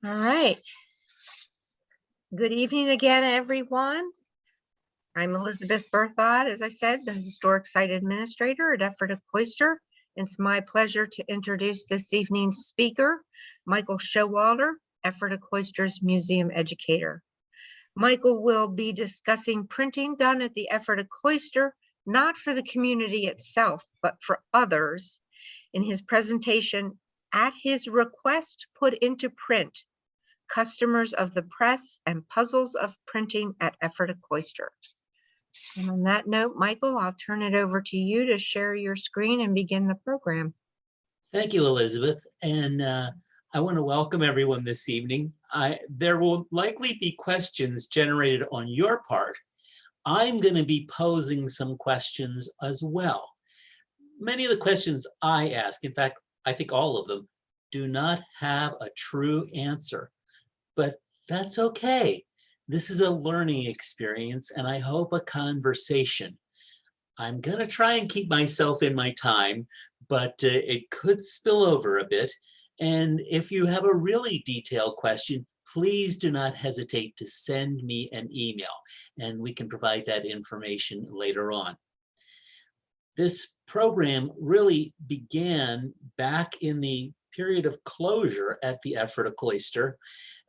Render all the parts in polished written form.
All right. Good evening again, everyone. I'm Elizabeth Berthod, as I said, the Historic Site Administrator at Ephrata Cloister. It's my pleasure to introduce this evening's speaker, Michael Showalter, Ephrata Cloister's Museum Educator. Michael will be discussing printing done at the Ephrata Cloister, not for the community itself, but for others, in his presentation, At His Request Put into Print, Customers of the Press and Puzzles of Printing at Ephrata Cloister. And on that note, Michael, I'll turn it over to you to share your screen and begin the program. Thank you, Elizabeth. And I want to welcome everyone this evening. There will likely be questions generated on your part. I'm going to be posing some questions as well. Many of the questions I ask, in fact, I think all of them, do not have a true answer. But that's okay. This is a learning experience, and I hope a conversation. I'm going to try and keep myself in my time, but it could spill over a bit. And if you have a really detailed question, please do not hesitate to send me an email, and we can provide that information later on. This program really began back in the period of closure at the Ephrata Cloister,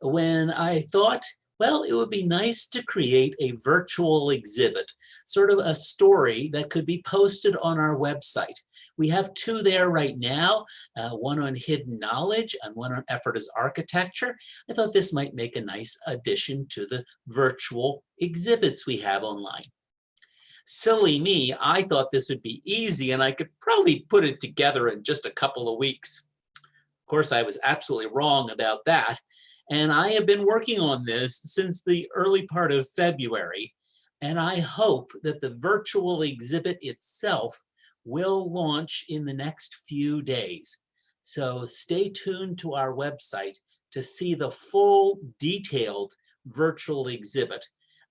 when I thought, well, it would be nice to create a virtual exhibit, sort of a story that could be posted on our website. We have two there right now, one on hidden knowledge and one on Ephrata's architecture. I thought this might make a nice addition to the virtual exhibits we have online. Silly me, I thought this would be easy and I could probably put it together in just a couple of weeks. Of course, I was absolutely wrong about that. And I have been working on this since the early part of February. And I hope that the virtual exhibit itself will launch in the next few days. So stay tuned to our website to see the full detailed virtual exhibit.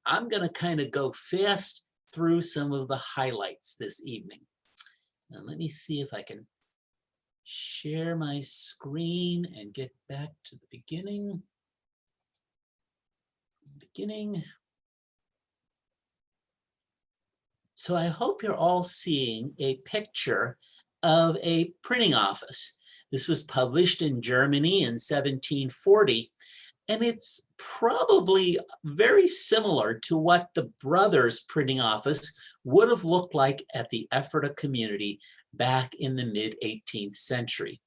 I'm going to kind of go fast through some of the highlights this evening. Now let me see if I can share my screen and get back to the beginning. So I hope you're all seeing a picture of a printing office. This was published in Germany in 1740, and it's probably very similar to what the Brothers printing office would have looked like at the Ephrata community back in the mid-18th century.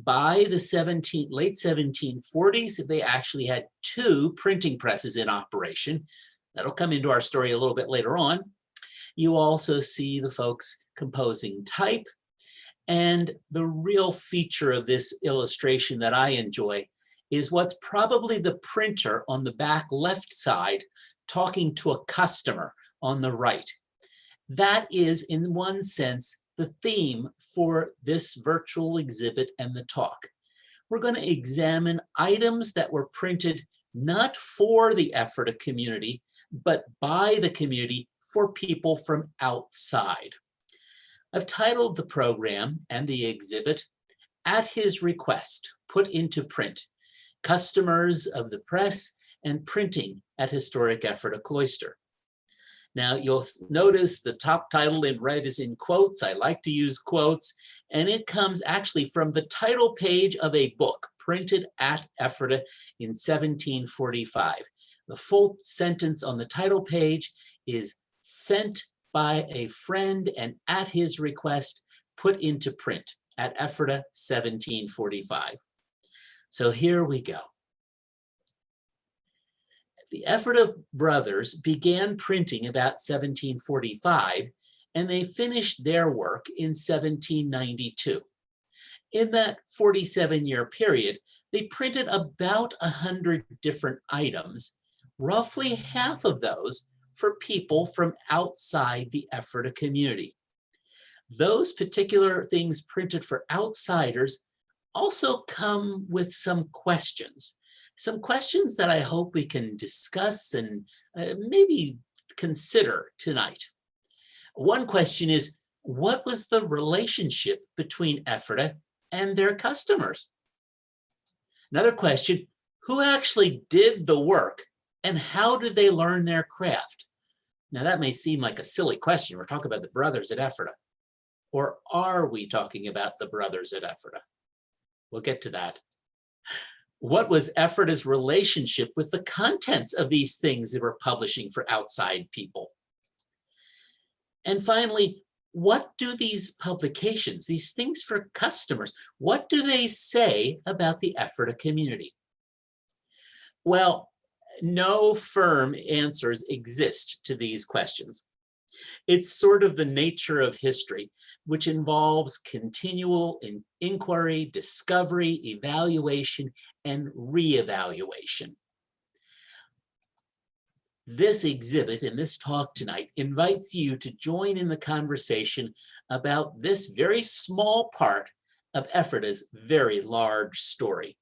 By the late 1740s, they actually had two printing presses in operation. That'll come into our story a little bit later on. You also see the folks composing type. And the real feature of this illustration that I enjoy is what's probably the printer on the back left side talking to a customer on the right. That is, in one sense, the theme for this virtual exhibit and the talk. We're going to examine items that were printed not for the Ephrata community, but by the community for people from outside. I've titled the program and the exhibit, At His Request, Put into Print, Customers of the Press and Printing at Historic Ephrata Cloister. Now you'll notice the top title in red is in quotes. I like to use quotes, and it comes actually from the title page of a book printed at Ephrata in 1745. The full sentence on the title page is sent by a friend and at his request put into print at Ephrata 1745. So here we go. The Ephrata brothers began printing about 1745, and they finished their work in 1792. In that 47-year period, they printed about 100 different items, roughly half of those for people from outside the Ephrata community. Those particular things printed for outsiders also come with some questions that I hope we can discuss and maybe consider tonight. One question is, what was the relationship between Ephrata and their customers? Another question, Who actually did the work and how did they learn their craft? Now that may seem like a silly question. We're talking about the brothers at Ephrata. Or are we talking about the brothers at Ephrata? We'll get to that. What was Ephrata's relationship with the contents of these things they were publishing for outside people? And finally, what do these publications, these things for customers, what do they say about the Ephrata community? Well, no firm answers exist to these questions. It's sort of the nature of history, which involves continual inquiry, discovery, evaluation, and reevaluation. This exhibit and this talk tonight invites you to join in the conversation about this very small part of Ephrata's very large story.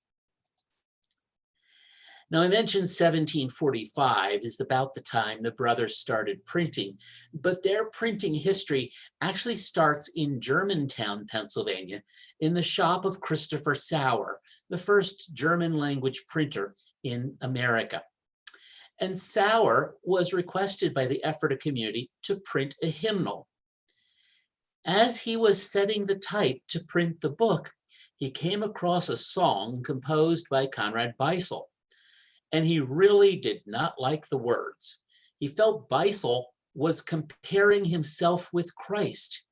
Now, I mentioned 1745 is about the time the brothers started printing, but their printing history actually starts in Germantown, Pennsylvania, in the shop of Christopher Sauer, the first German language printer in America. And Sauer was requested by the Ephrata community to print a hymnal. As he was setting the type to print the book, he came across a song composed by Conrad Beissel. And he really did not like the words. He felt Beissel was comparing himself with Christ.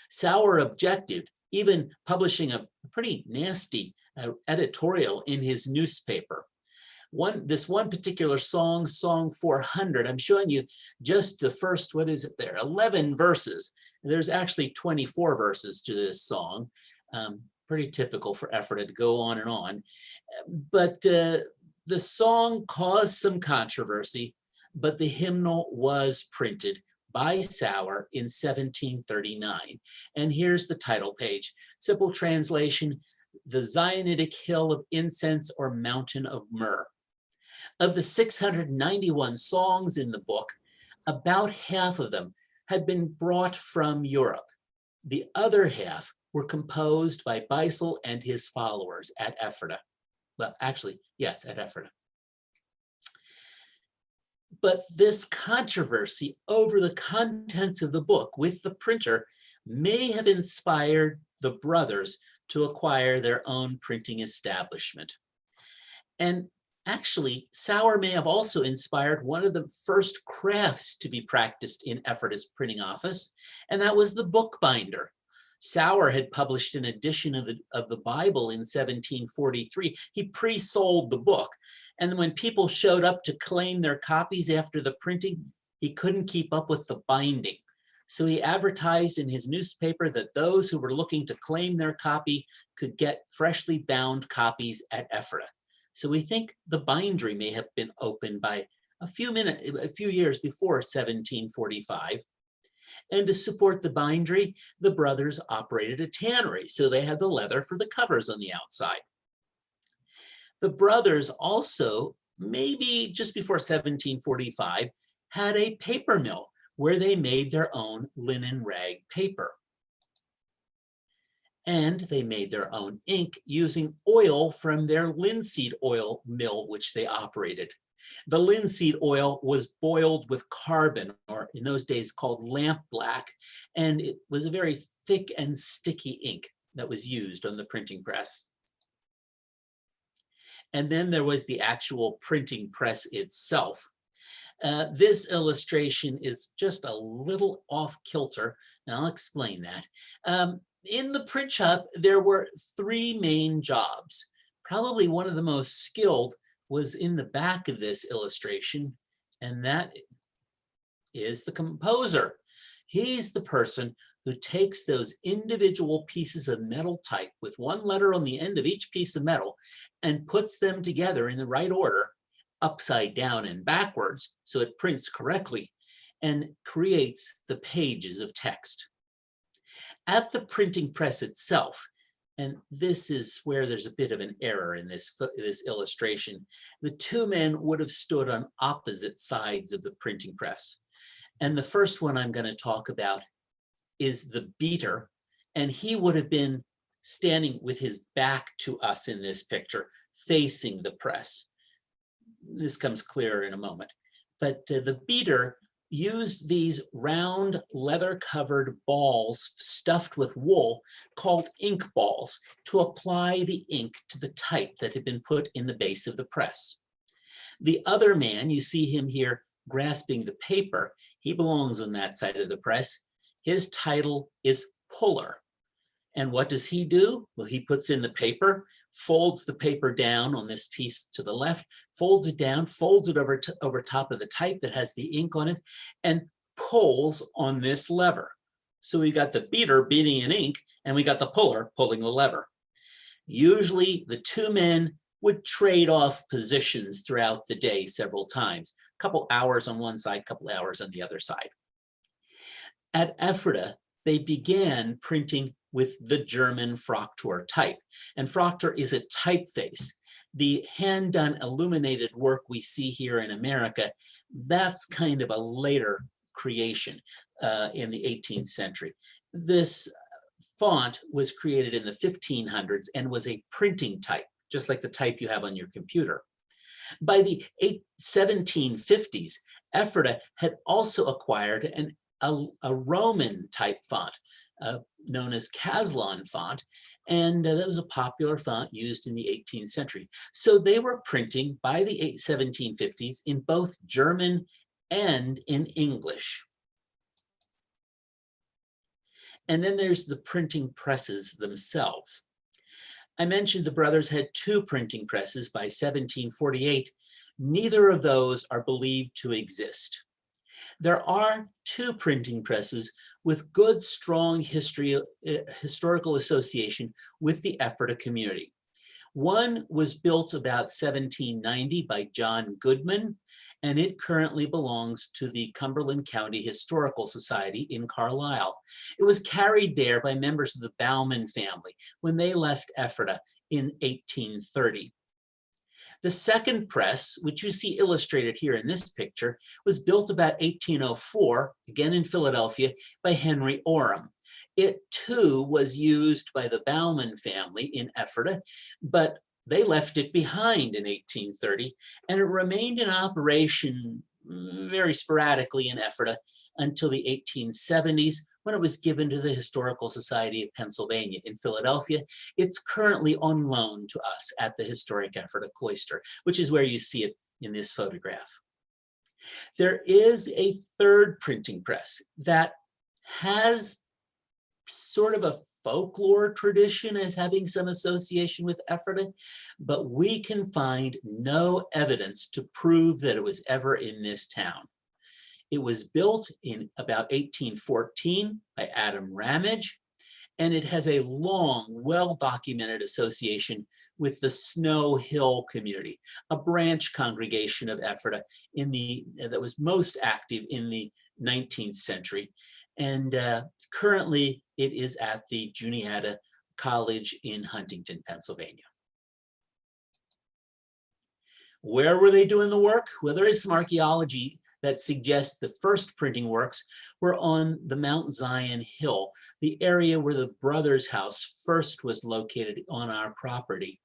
Sauer objected, even publishing a pretty nasty editorial in his newspaper. This one particular song, Song 400, I'm showing you just the first, 11 verses. There's actually 24 verses to this song. Pretty typical for Ephrata to go on and on. But the song caused some controversy, but the hymnal was printed by Sauer in 1739. And here's the title page. Simple translation, The Zionitic Hill of Incense or Mountain of Myrrh. Of the 691 songs in the book, about half of them had been brought from Europe. The other half were composed by Beissel and his followers at Ephrata. Well, actually, yes, at Ephrata. But this controversy over the contents of the book with the printer may have inspired the brothers to acquire their own printing establishment. And actually, Sauer may have also inspired one of the first crafts to be practiced in Ephrata's printing office, and that was the bookbinder. Sauer had published an edition of the Bible in 1743. He pre-sold the book. And when people showed up to claim their copies after the printing, he couldn't keep up with the binding. So he advertised in his newspaper that those who were looking to claim their copy could get freshly bound copies at Ephrata. So we think the bindery may have been opened by a few years before 1745. And to support the bindery, the brothers operated a tannery, so they had the leather for the covers on the outside. The brothers also, maybe just before 1745, had a paper mill where they made their own linen rag paper. And they made their own ink using oil from their linseed oil mill, which they operated. The linseed oil was boiled with carbon, or in those days called lamp black, and it was a very thick and sticky ink that was used on the printing press. And then there was the actual printing press itself. This illustration is just a little off kilter, and I'll explain that. In the print shop, there were three main jobs. Probably one of the most skilled was in the back of this illustration, and that is the composer. He's the person who takes those individual pieces of metal type with one letter on the end of each piece of metal and puts them together in the right order, upside down and backwards, so it prints correctly and creates the pages of text. At the printing press itself, and this is where there's a bit of an error in this illustration, the two men would have stood on opposite sides of the printing press. And the first one I'm going to talk about is the beater, and he would have been standing with his back to us in this picture, facing the press. This comes clearer in a moment. But the beater used these round leather-covered balls stuffed with wool called ink balls to apply the ink to the type that had been put in the base of the press. The other man, you see him here grasping the paper, he belongs on that side of the press. His title is puller. And what does he do? Well, he puts in the paper, folds the paper down on this piece to the left, folds it down, folds it over top of the type that has the ink on it, and pulls on this lever. So we got the beater beating in ink, and we got the puller pulling the lever. Usually the two men would trade off positions throughout the day several times, a couple hours on one side, a couple hours on the other side. At Ephrata, they began printing with the German Froctor type. And Froctor is a typeface. The hand-done illuminated work we see here in America, that's kind of a later creation in the 18th century. This font was created in the 1500s and was a printing type, just like the type you have on your computer. By the 1750s, Ephrata had also acquired a Roman type font known as Caslon font, and that was a popular font used in the 18th century. So they were printing by the 1750s in both German and in English. And then there's the printing presses themselves. I mentioned the brothers had two printing presses by 1748. Neither of those are believed to exist. There are two printing presses with good, strong historical association with the Ephrata community. One was built about 1790 by John Goodman, and it currently belongs to the Cumberland County Historical Society in Carlisle. It was carried there by members of the Bauman family when they left Ephrata in 1830. The second press, which you see illustrated here in this picture, was built about 1804, again in Philadelphia, by Henry Oram. It too was used by the Bauman family in Ephrata, but they left it behind in 1830, and it remained in operation very sporadically in Ephrata until the 1870s, when it was given to the Historical Society of Pennsylvania in Philadelphia. It's currently on loan to us at the historic Ephrata Cloister, which is where you see it in this photograph. There is a third printing press that has sort of a folklore tradition as having some association with Ephrata, but we can find no evidence to prove that it was ever in this town. It was built in about 1814 by Adam Ramage, and it has a long, well-documented association with the Snow Hill community, a branch congregation of Ephrata that was most active in the 19th century. And currently it is at the Juniata College in Huntington, Pennsylvania. Where were they doing the work? Well, there is some archaeology that suggests the first printing works were on the Mount Zion Hill, the area where the brothers' house first was located on our property.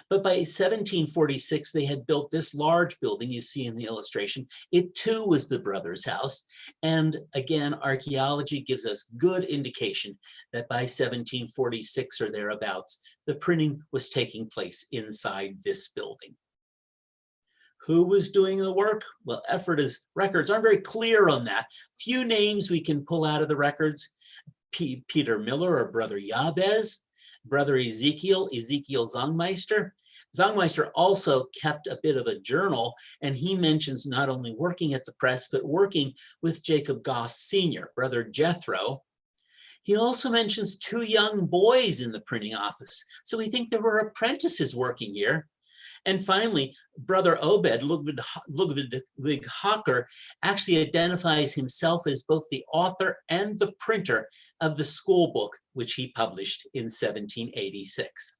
But by 1746, they had built this large building you see in the illustration. It too was the brothers' house. And again, archaeology gives us good indication that by 1746 or thereabouts, the printing was taking place inside this building. Who was doing the work? Well, Ephrata's records aren't very clear on that. Few names we can pull out of the records. Peter Miller or Brother Jabez, Brother Ezekiel Zongmeister. Zongmeister also kept a bit of a journal, and he mentions not only working at the press, but working with Jacob Goss Sr., Brother Jethro. He also mentions two young boys in the printing office. So we think there were apprentices working here. And finally, Brother Obed Ludwig Hocker actually identifies himself as both the author and the printer of the school book, which he published in 1786.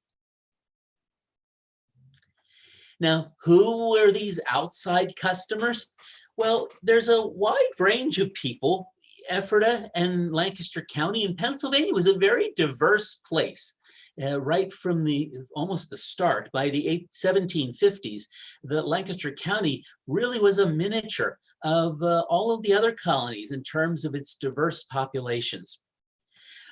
Now, who were these outside customers? Well, there's a wide range of people. Ephrata and Lancaster County in Pennsylvania was a very diverse place. Right from almost the start, by the 1750s, the Lancaster County really was a miniature of all of the other colonies in terms of its diverse populations.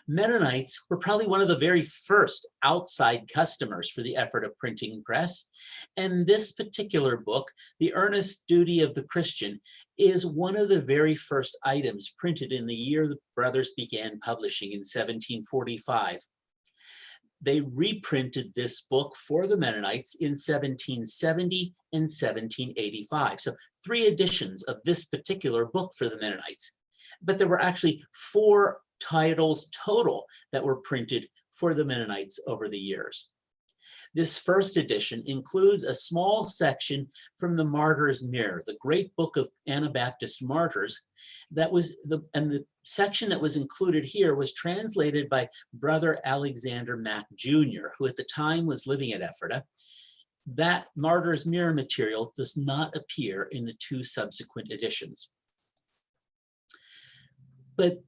Mennonites were probably one of the very first outside customers for the Ephrata printing press. And this particular book, The Earnest Duty of the Christian, is one of the very first items printed in the year the brothers began publishing in 1745. They reprinted this book for the Mennonites in 1770 and 1785. So 3 editions of this particular book for the Mennonites. But there were actually 4 titles total that were printed for the Mennonites over the years. This first edition includes a small section from the Martyr's Mirror, the great book of Anabaptist martyrs. The section that was included here was translated by Brother Alexander Mack Jr., who at the time was living at Ephrata. That Martyr's Mirror material does not appear in the 2 subsequent editions. But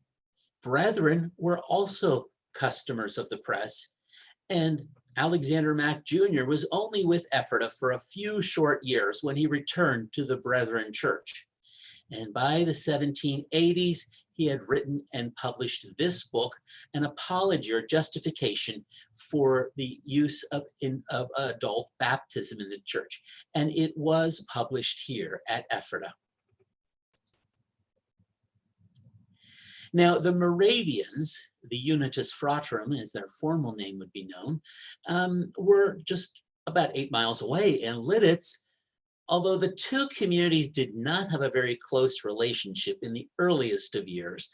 brethren were also customers of the press, and Alexander Mack Jr. was only with Ephrata for a few short years when he returned to the Brethren Church. And by the 1780s, he had written and published this book, an apology or justification for the use of adult baptism in the church. And it was published here at Ephrata. Now, the Moravians, the Unitas Fratrum, as their formal name would be known, were just about 8 miles away in Lidditz, although the 2 communities did not have a very close relationship in the earliest of years.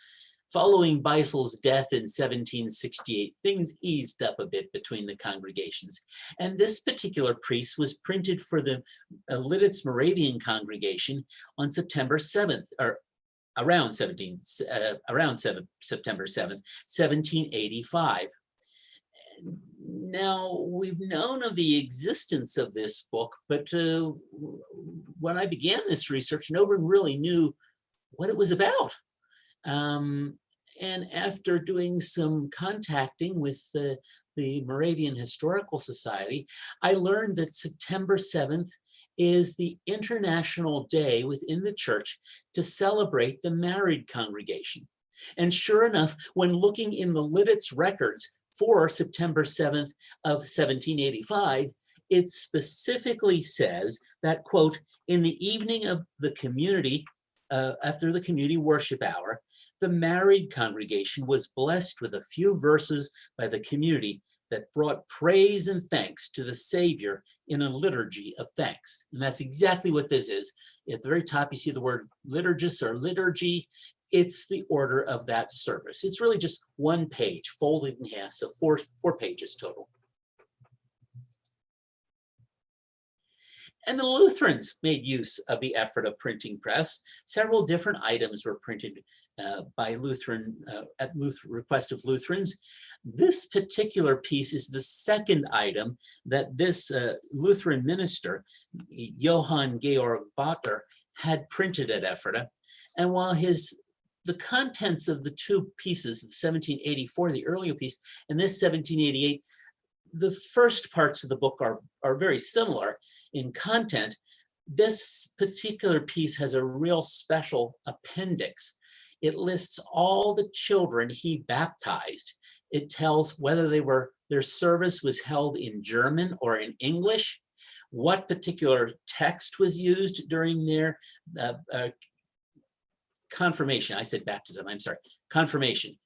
Following Beisel's death in 1768, things eased up a bit between the congregations. And this particular priest was printed for the Lidditz Moravian congregation on September 7th, or around September 7th, 1785. Now, we've known of the existence of this book, but when I began this research, no one really knew what it was about. And after doing some contacting with the Moravian Historical Society, I learned that September 7th is the international day within the church to celebrate the married congregation. And sure enough, when looking in the Lidditz records for September 7th of 1785, it specifically says that, quote, in the evening of the community, after the community worship hour, the married congregation was blessed with a few verses by the community that brought praise and thanks to the Savior in a liturgy of thanks. And that's exactly what this is. At the very top, you see the word liturgis or liturgy. It's the order of that service. It's really just 1 page folded in half, so four pages total. And the Lutherans made use of the Ephrata printing press. Several different items were printed by Lutheran, at request of Lutherans. This particular piece is the second item that this Lutheran minister, Johann Georg Bacher, had printed at Ephrata. And while the contents of the 2 pieces, the 1784, the earlier piece, and this 1788, the first parts of the book are very similar in content. This particular piece has a real special appendix. It lists all the children he baptized. It tells whether their service was held in German or in English, what particular text was used during their confirmation. I said baptism, I'm sorry, confirmation.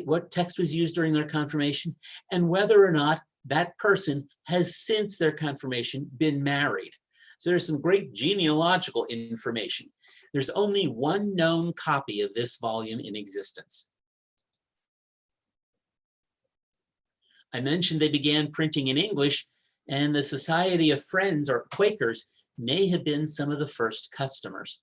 What text was used during their confirmation, and whether or not that person has since their confirmation been married. So there's some great genealogical information. There's only 1 known copy of this volume in existence. I mentioned they began printing in English, and the Society of Friends, or Quakers, may have been some of the first customers.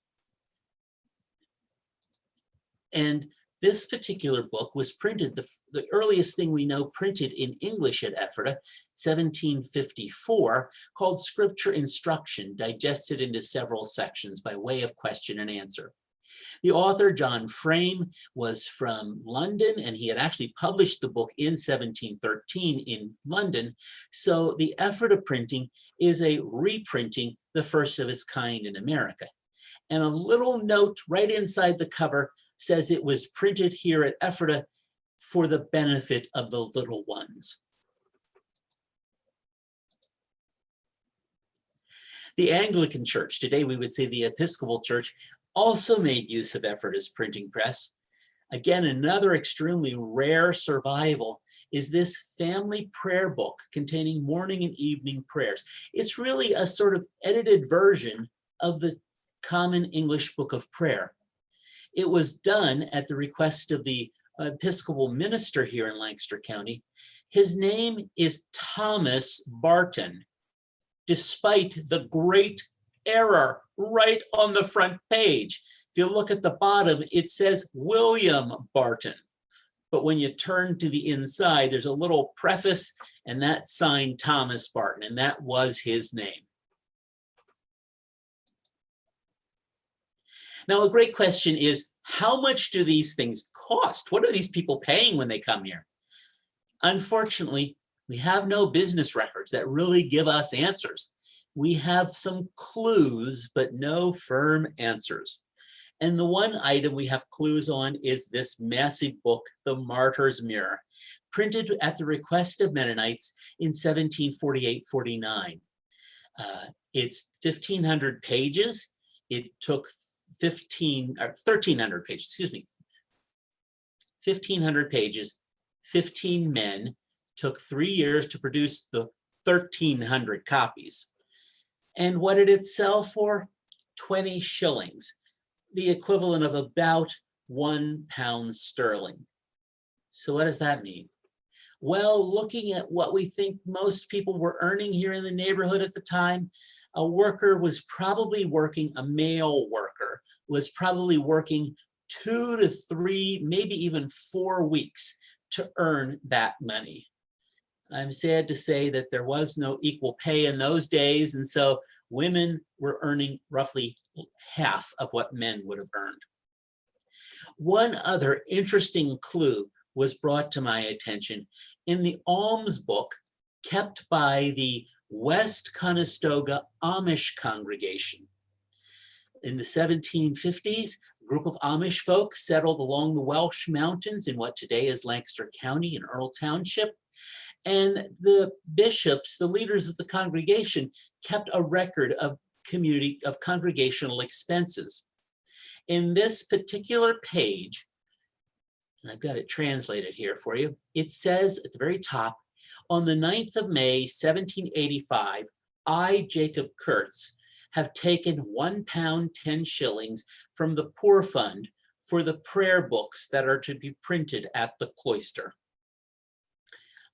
And this particular book was printed, the earliest thing we know printed in English at Ephrata, 1754, called Scripture Instruction, digested into several sections by way of question and answer. The author, John Frame, was from London, and he had actually published the book in 1713 in London. So the Ephrata printing is a reprinting, the first of its kind in America. And a little note right inside the cover says it was printed here at Ephrata for the benefit of the little ones. The Anglican Church, today we would say the Episcopal Church, also made use of Ephrata's printing press. Again, another extremely rare survival is this family prayer book containing morning and evening prayers. It's really a sort of edited version of the Common English Book of Prayer. It was done at the request of the Episcopal minister here in Lancaster County. His name is Thomas Barton, despite the great error right on the front page. If you look at the bottom, it says William Barton. But when you turn to the inside, there's a little preface, and that's signed Thomas Barton, and that was his name. Now, a great question is, how much do these things cost? What are these people paying when they come here? Unfortunately, we have no business records that really give us answers. We have some clues, but no firm answers. And the one item we have clues on is this massive book, The Martyr's Mirror, printed at the request of Mennonites in 1748-49. It's 1,500 pages. It took 1,300 pages, 1,500 pages, 15 men, took 3 years to produce the 1,300 copies. And what did it sell for? 20 shillings, the equivalent of about £1 sterling. So what does that mean? Well, looking at what we think most people were earning here in the neighborhood at the time, a worker was probably working, a male worker was probably working 2 to 3, maybe even 4 weeks to earn that money. I'm sad to say that there was no equal pay in those days, and so women were earning roughly half of what men would have earned. One other interesting clue was brought to my attention in the alms book kept by the West Conestoga Amish congregation. In the 1750s, a group of Amish folks settled along the Welsh Mountains in what today is Lancaster County and Earl Township. And the bishops, the leaders of the congregation, kept a record of congregational expenses. In this particular page, and I've got it translated here for you, it says at the very top, on the 9th of May, 1785, I, Jacob Kurtz, have taken £1 10 shillings from the Poor Fund for the prayer books that are to be printed at the cloister.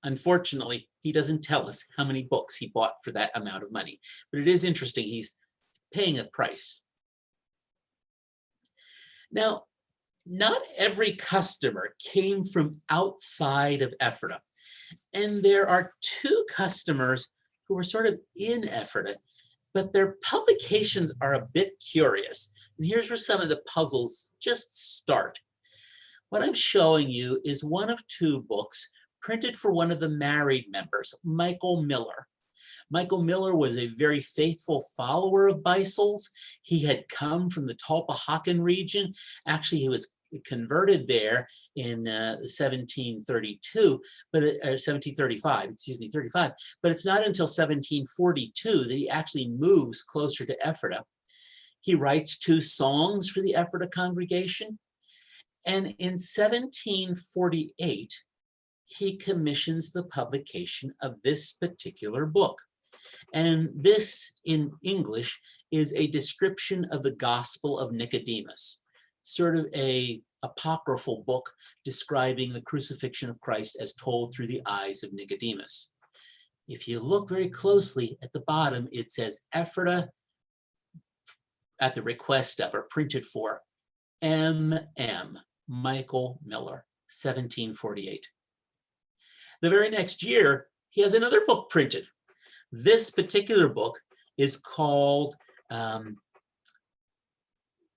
Unfortunately, he doesn't tell us how many books he bought for that amount of money, but it is interesting, he's paying a price. Now, not every customer came from outside of Ephrata, and there are 2 customers who were sort of in Ephrata, but their publications are a bit curious. And here's where some of the puzzles just start. What I'm showing you is one of 2 books printed for one of the married members, Michael Miller. Michael Miller was a very faithful follower of Beisel's. He had come from the Tulpehocken region. Actually, he was converted there in 1732, but 1735, excuse me, 35. But it's not until 1742 that he actually moves closer to Ephrata. He writes 2 songs for the Ephrata congregation. And in 1748, he commissions the publication of this particular book. And this, in English, is a description of the Gospel of Nicodemus, sort of a apocryphal book describing the crucifixion of Christ as told through the eyes of Nicodemus. If you look very closely at the bottom, it says Ephrata at the request of, or printed for, M.M. Michael Miller, 1748. The very next year, he has another book printed. This particular book is called,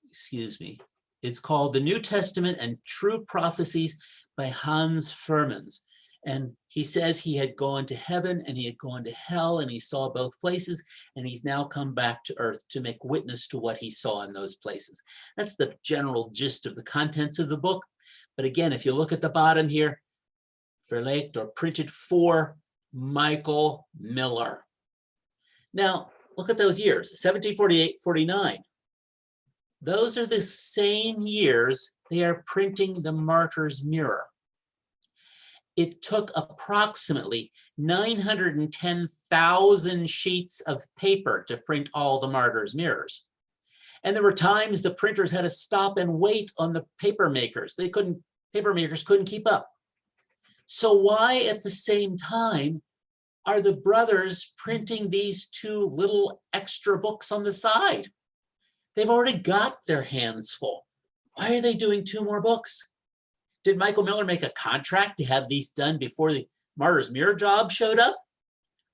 excuse me, It's called The New Testament and True Prophecies by Hans Furmans. And he says he had gone to heaven and he had gone to hell and he saw both places, and he's now come back to earth to make witness to what he saw in those places. That's the general gist of the contents of the book. But again, if you look at the bottom here, verlegt or printed for Michael Miller. Now, look at those years, 1748, 49. Those are the same years they are printing the Martyr's Mirror. It took approximately 910,000 sheets of paper to print all the Martyr's Mirrors. And there were times the printers had to stop and wait on the paper makers. Paper makers couldn't keep up. So why at the same time are the brothers printing these two little extra books on the side? They've already got their hands full. Why are they doing two more books? Did Michael Miller make a contract to have these done before the Martyr's Mirror job showed up?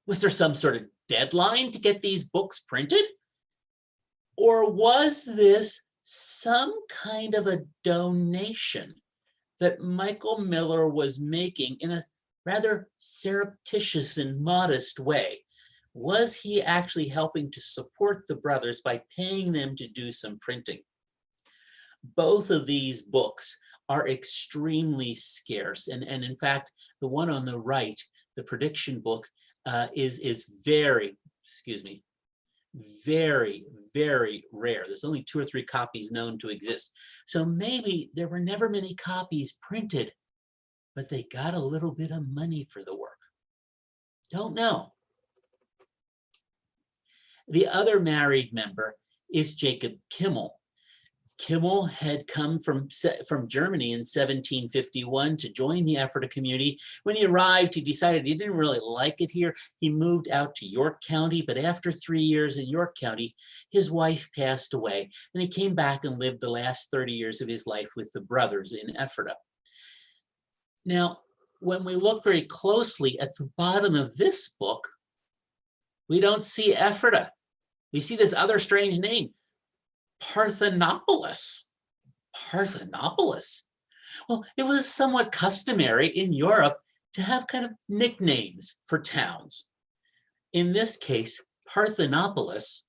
Was there some sort of deadline to get these books printed? Or was this some kind of a donation that Michael Miller was making in a rather surreptitious and modest way? Was he actually helping to support the brothers by paying them to do some printing? Both of these books are extremely scarce. And in fact, the one on the right, the prediction book, is very, very, very rare. There's only 2 or 3 copies known to exist. So maybe there were never many copies printed, but they got a little bit of money for the work. Don't know. The other married member is Jacob Kimmel. Kimmel had come from Germany in 1751 to join the Ephrata community. When he arrived, he decided he didn't really like it here. He moved out to York County, but after 3 years in York County, his wife passed away, and he came back and lived the last 30 years of his life with the brothers in Ephrata. Now, when we look very closely at the bottom of this book, we don't see Ephrata. We see this other strange name, Parthenopolis. Parthenopolis. Well, it was somewhat customary in Europe to have kind of nicknames for towns. In this case, Parthenopolis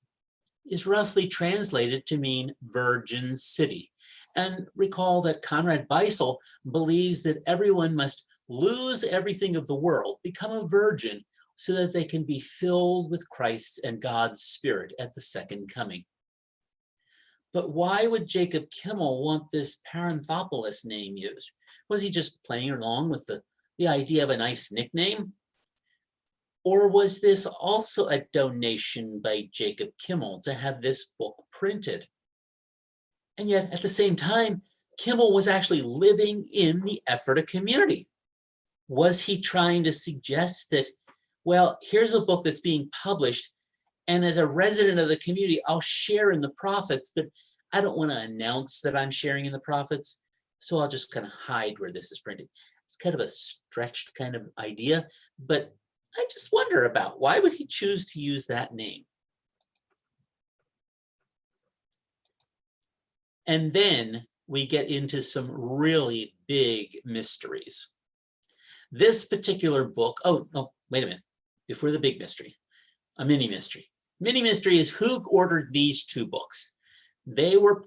is roughly translated to mean Virgin City. And recall that Conrad Beissel believes that everyone must lose everything of the world, become a virgin, so that they can be filled with Christ's and God's Spirit at the second coming. But why would Jacob Kimmel want this Paranthropolis name used? Was he just playing along with the idea of a nice nickname? Or was this also a donation by Jacob Kimmel to have this book printed? And yet, at the same time, Kimmel was actually living in the Ephrata community. Was he trying to suggest that, well, here's a book that's being published, and as a resident of the community, I'll share in the profits, but I don't want to announce that I'm sharing in the profits, so I'll just kind of hide where this is printed. It's kind of a stretched kind of idea, but I just wonder about why would he choose to use that name? And then we get into some really big mysteries. This particular book, oh, no, wait a minute. Before the big mystery, a mini mystery. Mini mystery is who ordered these 2 books. They were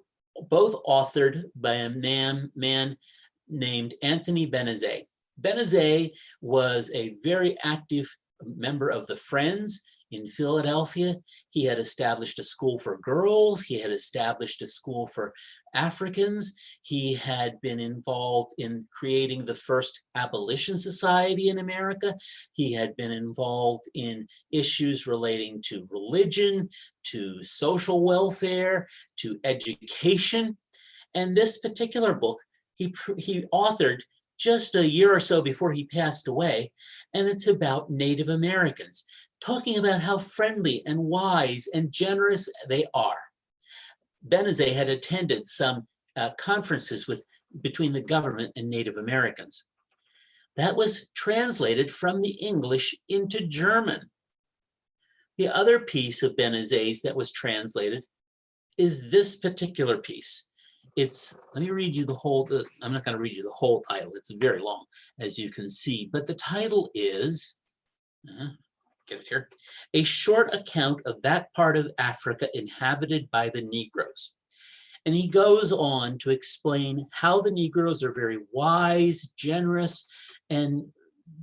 both authored by a man named Anthony Benezet. Benezet was a very active member of the Friends in Philadelphia. He had established a school for girls. He had established a school for Africans. He had been involved in creating the first abolition society in America. He had been involved in issues relating to religion, to social welfare, to education. And this particular book, he authored just a year or so before he passed away, and it's about Native Americans, talking about how friendly and wise and generous they are. Benezet had attended some conferences between the government and Native Americans. That was translated from the English into German. The other piece of Benezet's that was translated is this particular piece. let me read you the whole, I'm not going to read you the whole title. It's very long, as you can see, but the title is, get it here, A Short Account of That Part of Africa Inhabited by the Negroes. And he goes on to explain how the Negroes are very wise, generous, and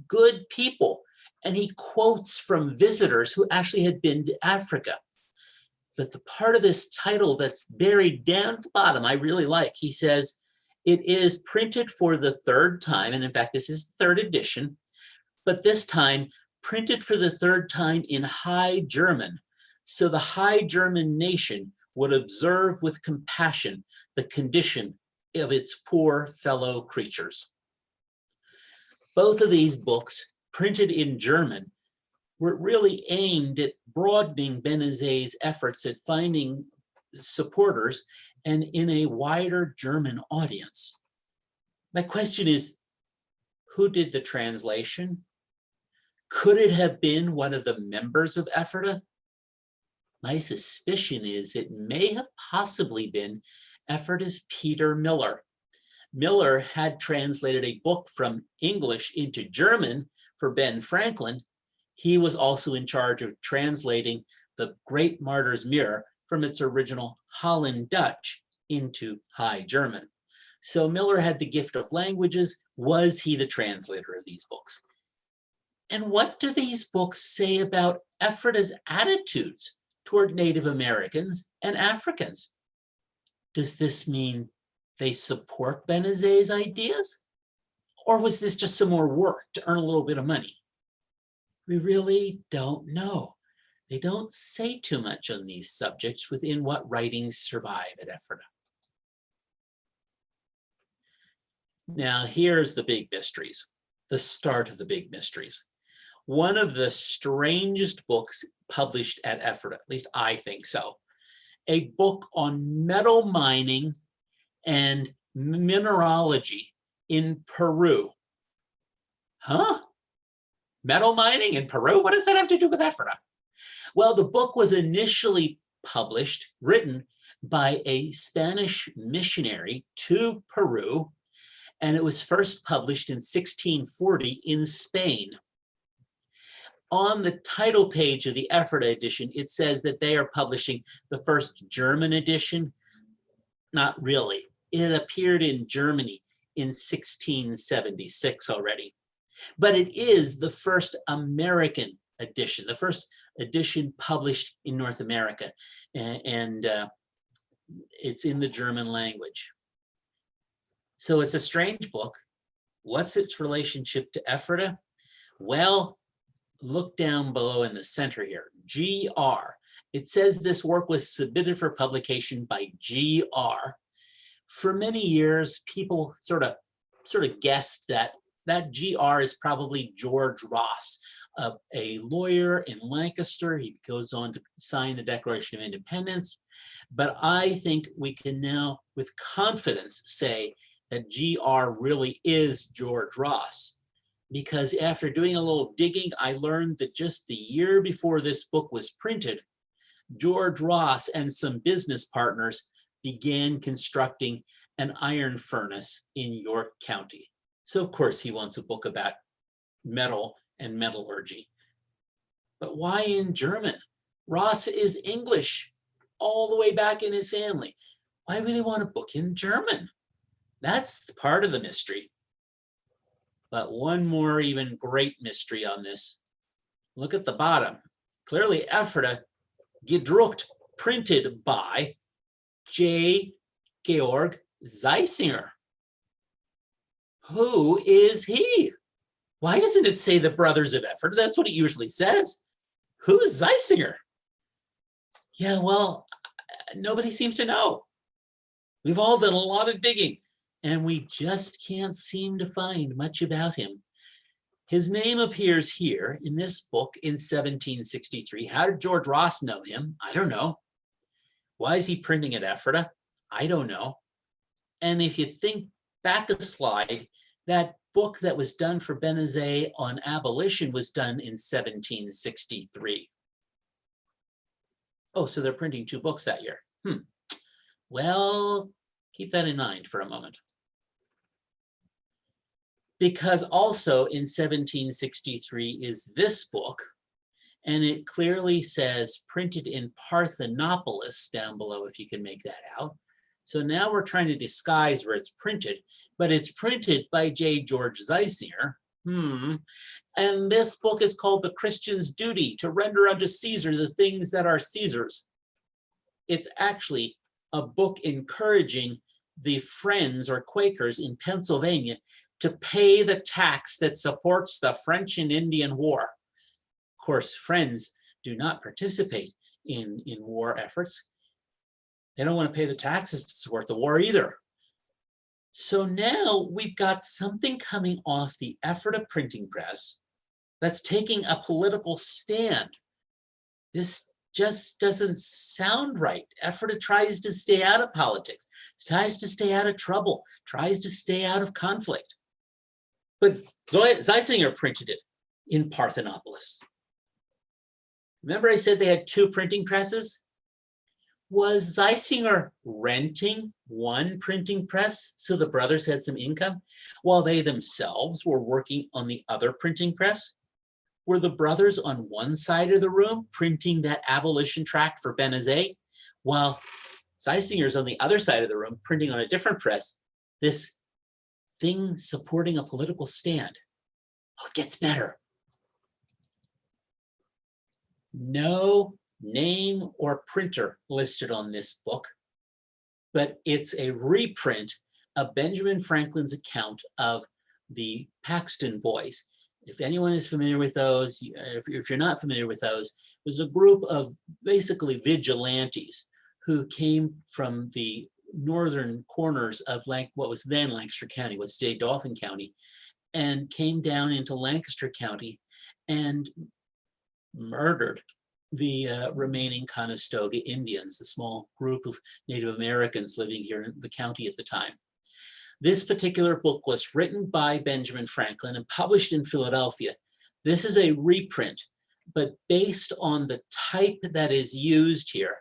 good people. And he quotes from visitors who actually had been to Africa. But the part of this title that's buried down at the bottom, I really like. He says, it is printed for the third time, and in fact, this is the third edition, but this time printed for the third time in High German, so the High German nation would observe with compassion the condition of its poor fellow creatures. Both of these books, printed in German, were really aimed at broadening Benezet's efforts at finding supporters and in a wider German audience. My question is, who did the translation? Could it have been one of the members of Ephrata? My suspicion is it may have possibly been Ephrata's Peter Miller. Miller had translated a book from English into German for Ben Franklin. He was also in charge of translating the Great Martyr's Mirror from its original Holland Dutch into High German. So Miller had the gift of languages. Was he the translator of these books? And what do these books say about Ephrata's attitudes toward Native Americans and Africans? Does this mean they support Benezet's ideas? Or was this just some more work to earn a little bit of money? We really don't know. They don't say too much on these subjects within what writings survive at Ephrata. Now, here's the big mysteries, the start of the big mysteries. One of the strangest books published at Ephrata, at least I think so, a book on metal mining and mineralogy in Peru. Huh? Metal mining in Peru? What does that have to do with Ephrata? Well, the book was initially published, written by a Spanish missionary to Peru, and it was first published in 1640 in Spain. On the title page of the Ephrata edition, it says that they are publishing the first German edition. Not really. It appeared in Germany in 1676 already. But it is the first American edition, the first edition published in North America, and it's in the German language. So it's a strange book. What's its relationship to Ephrata? Well, look down below in the center here, GR. It says this work was submitted for publication by GR. For many years, people sort of guessed that GR is probably George Ross, a lawyer in Lancaster. He goes on to sign the Declaration of Independence. But I think we can now with confidence say that GR really is George Ross, because after doing a little digging, I learned that just the year before this book was printed, George Ross and some business partners began constructing an iron furnace in York County. So of course he wants a book about metal and metallurgy. But why in German? Ross is English all the way back in his family. Why would he want a book in German? That's part of the mystery. But one more even great mystery on this. Look at the bottom. Clearly Ephrata, gedruckt, printed by J. Georg Zeisinger. Who is he? Why doesn't it say the Brothers of Ephrata? That's what it usually says. Who's Zeisinger? Yeah, well, nobody seems to know. We've all done a lot of digging, and we just can't seem to find much about him. His name appears here in this book in 1763. How did George Ross know him? I don't know. Why is he printing at Ephrata? I don't know. And if you think back a slide, that book that was done for Benezet on abolition was done in 1763. Oh, so they're printing two books that year. Well, Keep that in mind for a moment. Because also in 1763 is this book, and it clearly says printed in Parthenopolis down below, if you can make that out. So now we're trying to disguise where it's printed, but it's printed by J. George Zeisinger. And this book is called The Christian's Duty to Render unto Caesar the Things that are Caesar's. It's actually a book encouraging the Friends or Quakers in Pennsylvania to pay the tax that supports the French and Indian War. Of course, Friends do not participate in war efforts. They don't want to pay the taxes to support the war either. So now we've got something coming off the Ephrata printing press that's taking a political stand. This just doesn't sound right. Ephrata tries to stay out of politics, tries to stay out of trouble, tries to stay out of conflict. But Zeisinger printed it in Parthenopolis. Remember I said they had two printing presses? Was Zeisinger renting one printing press so the brothers had some income while they themselves were working on the other printing press? Were the brothers on one side of the room printing that abolition tract for Benazet, while Zeisinger's on the other side of the room printing on a different press this thing supporting a political stand? Oh, it gets better. No name or printer listed on this book, but it's a reprint of Benjamin Franklin's account of the Paxton Boys. If anyone is familiar with those, if you're not familiar with those, it was a group of basically vigilantes who came from the northern corners of what was then Lancaster County, what's today Dauphin County, and came down into Lancaster County and murdered the remaining Conestoga Indians, a small group of Native Americans living here in the county at the time. This particular book was written by Benjamin Franklin and published in Philadelphia. This is a reprint, but based on the type that is used here,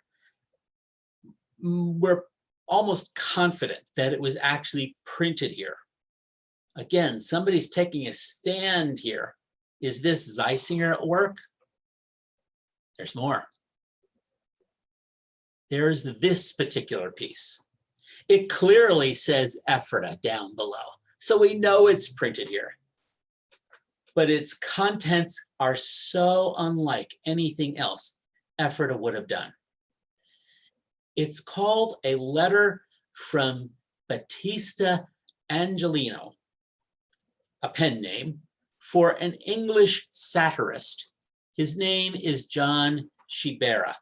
we're almost confident that it was actually printed here. Again, somebody's taking a stand here. Is this Zeisinger at work? There's more. There's this particular piece. It clearly says Ephrata down below, so we know it's printed here. But its contents are so unlike anything else Ephrata would have done. It's called a letter from Battista Angelino, a pen name, for an English satirist. His name is John Shibera.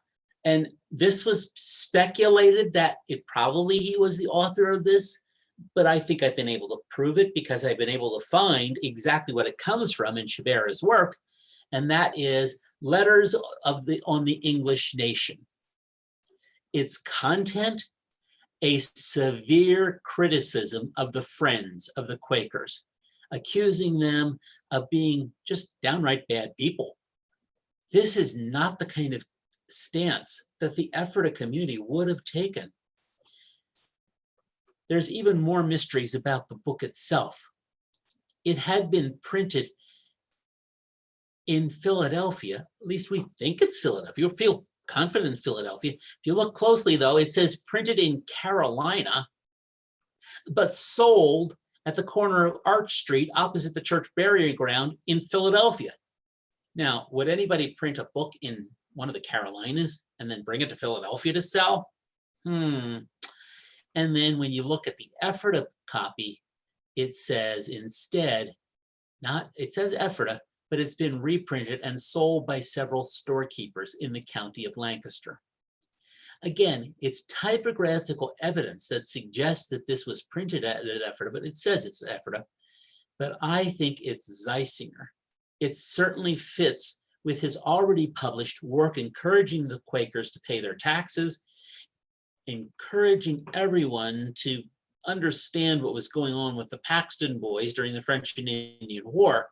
And this was speculated that he was the author of this, but I think I've been able to prove it because I've been able to find exactly what it comes from in Shibera's work, and that is Letters on the English Nation. Its content, a severe criticism of the Friends of the Quakers, accusing them of being just downright bad people. This is not the kind of stance that the Ephrata community would have taken. There's even more mysteries about the book itself. It had been printed in Philadelphia, at least we think it's Philadelphia. You feel confident in Philadelphia. If you look closely though, it says printed in Carolina, but sold at the corner of Arch Street opposite the church burial ground in Philadelphia. Now, would anybody print a book in one of the Carolinas and then bring it to Philadelphia to sell? And then when you look at the Ephrata copy, it says instead, it says Ephrata, but it's been reprinted and sold by several storekeepers in the county of Lancaster. Again, it's typographical evidence that suggests that this was printed at Ephrata, but it says it's Ephrata. But I think it's Zeisinger. It certainly fits with his already published work encouraging the Quakers to pay their taxes, encouraging everyone to understand what was going on with the Paxton Boys during the French and Indian War,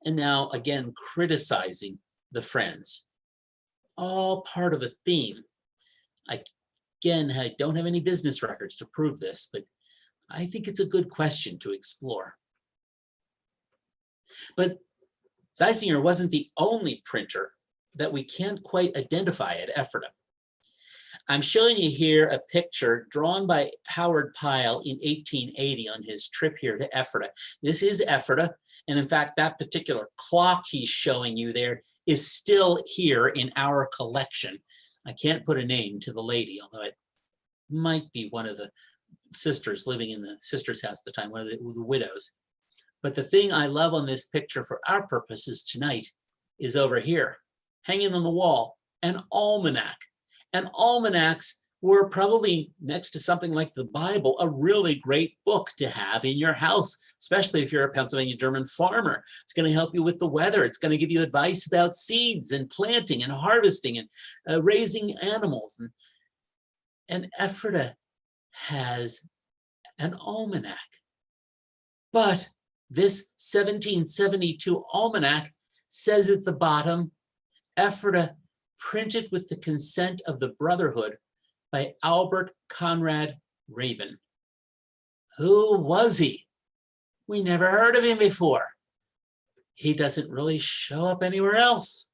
and now again criticizing the Friends. All part of a theme. Again, I don't have any business records to prove this, but I think it's a good question to explore. But Zeisinger wasn't the only printer that we can't quite identify at Ephrata. I'm showing you here a picture drawn by Howard Pyle in 1880 on his trip here to Ephrata. This is Ephrata, and in fact, that particular clock he's showing you there is still here in our collection. I can't put a name to the lady, although it might be one of the sisters living in the sister's house at the time, one of the widows. But the thing I love on this picture for our purposes tonight is over here, hanging on the wall, an almanac. And almanacs were probably, next to something like the Bible, a really great book to have in your house, especially if you're a Pennsylvania German farmer. It's going to help you with the weather. It's going to give you advice about seeds and planting and harvesting and raising animals. And Ephrata has an almanac. But this 1772 almanac says at the bottom, Ephrata, printed with the consent of the Brotherhood by Albert Conrad Rabin. Who was he? We never heard of him before. He doesn't really show up anywhere else.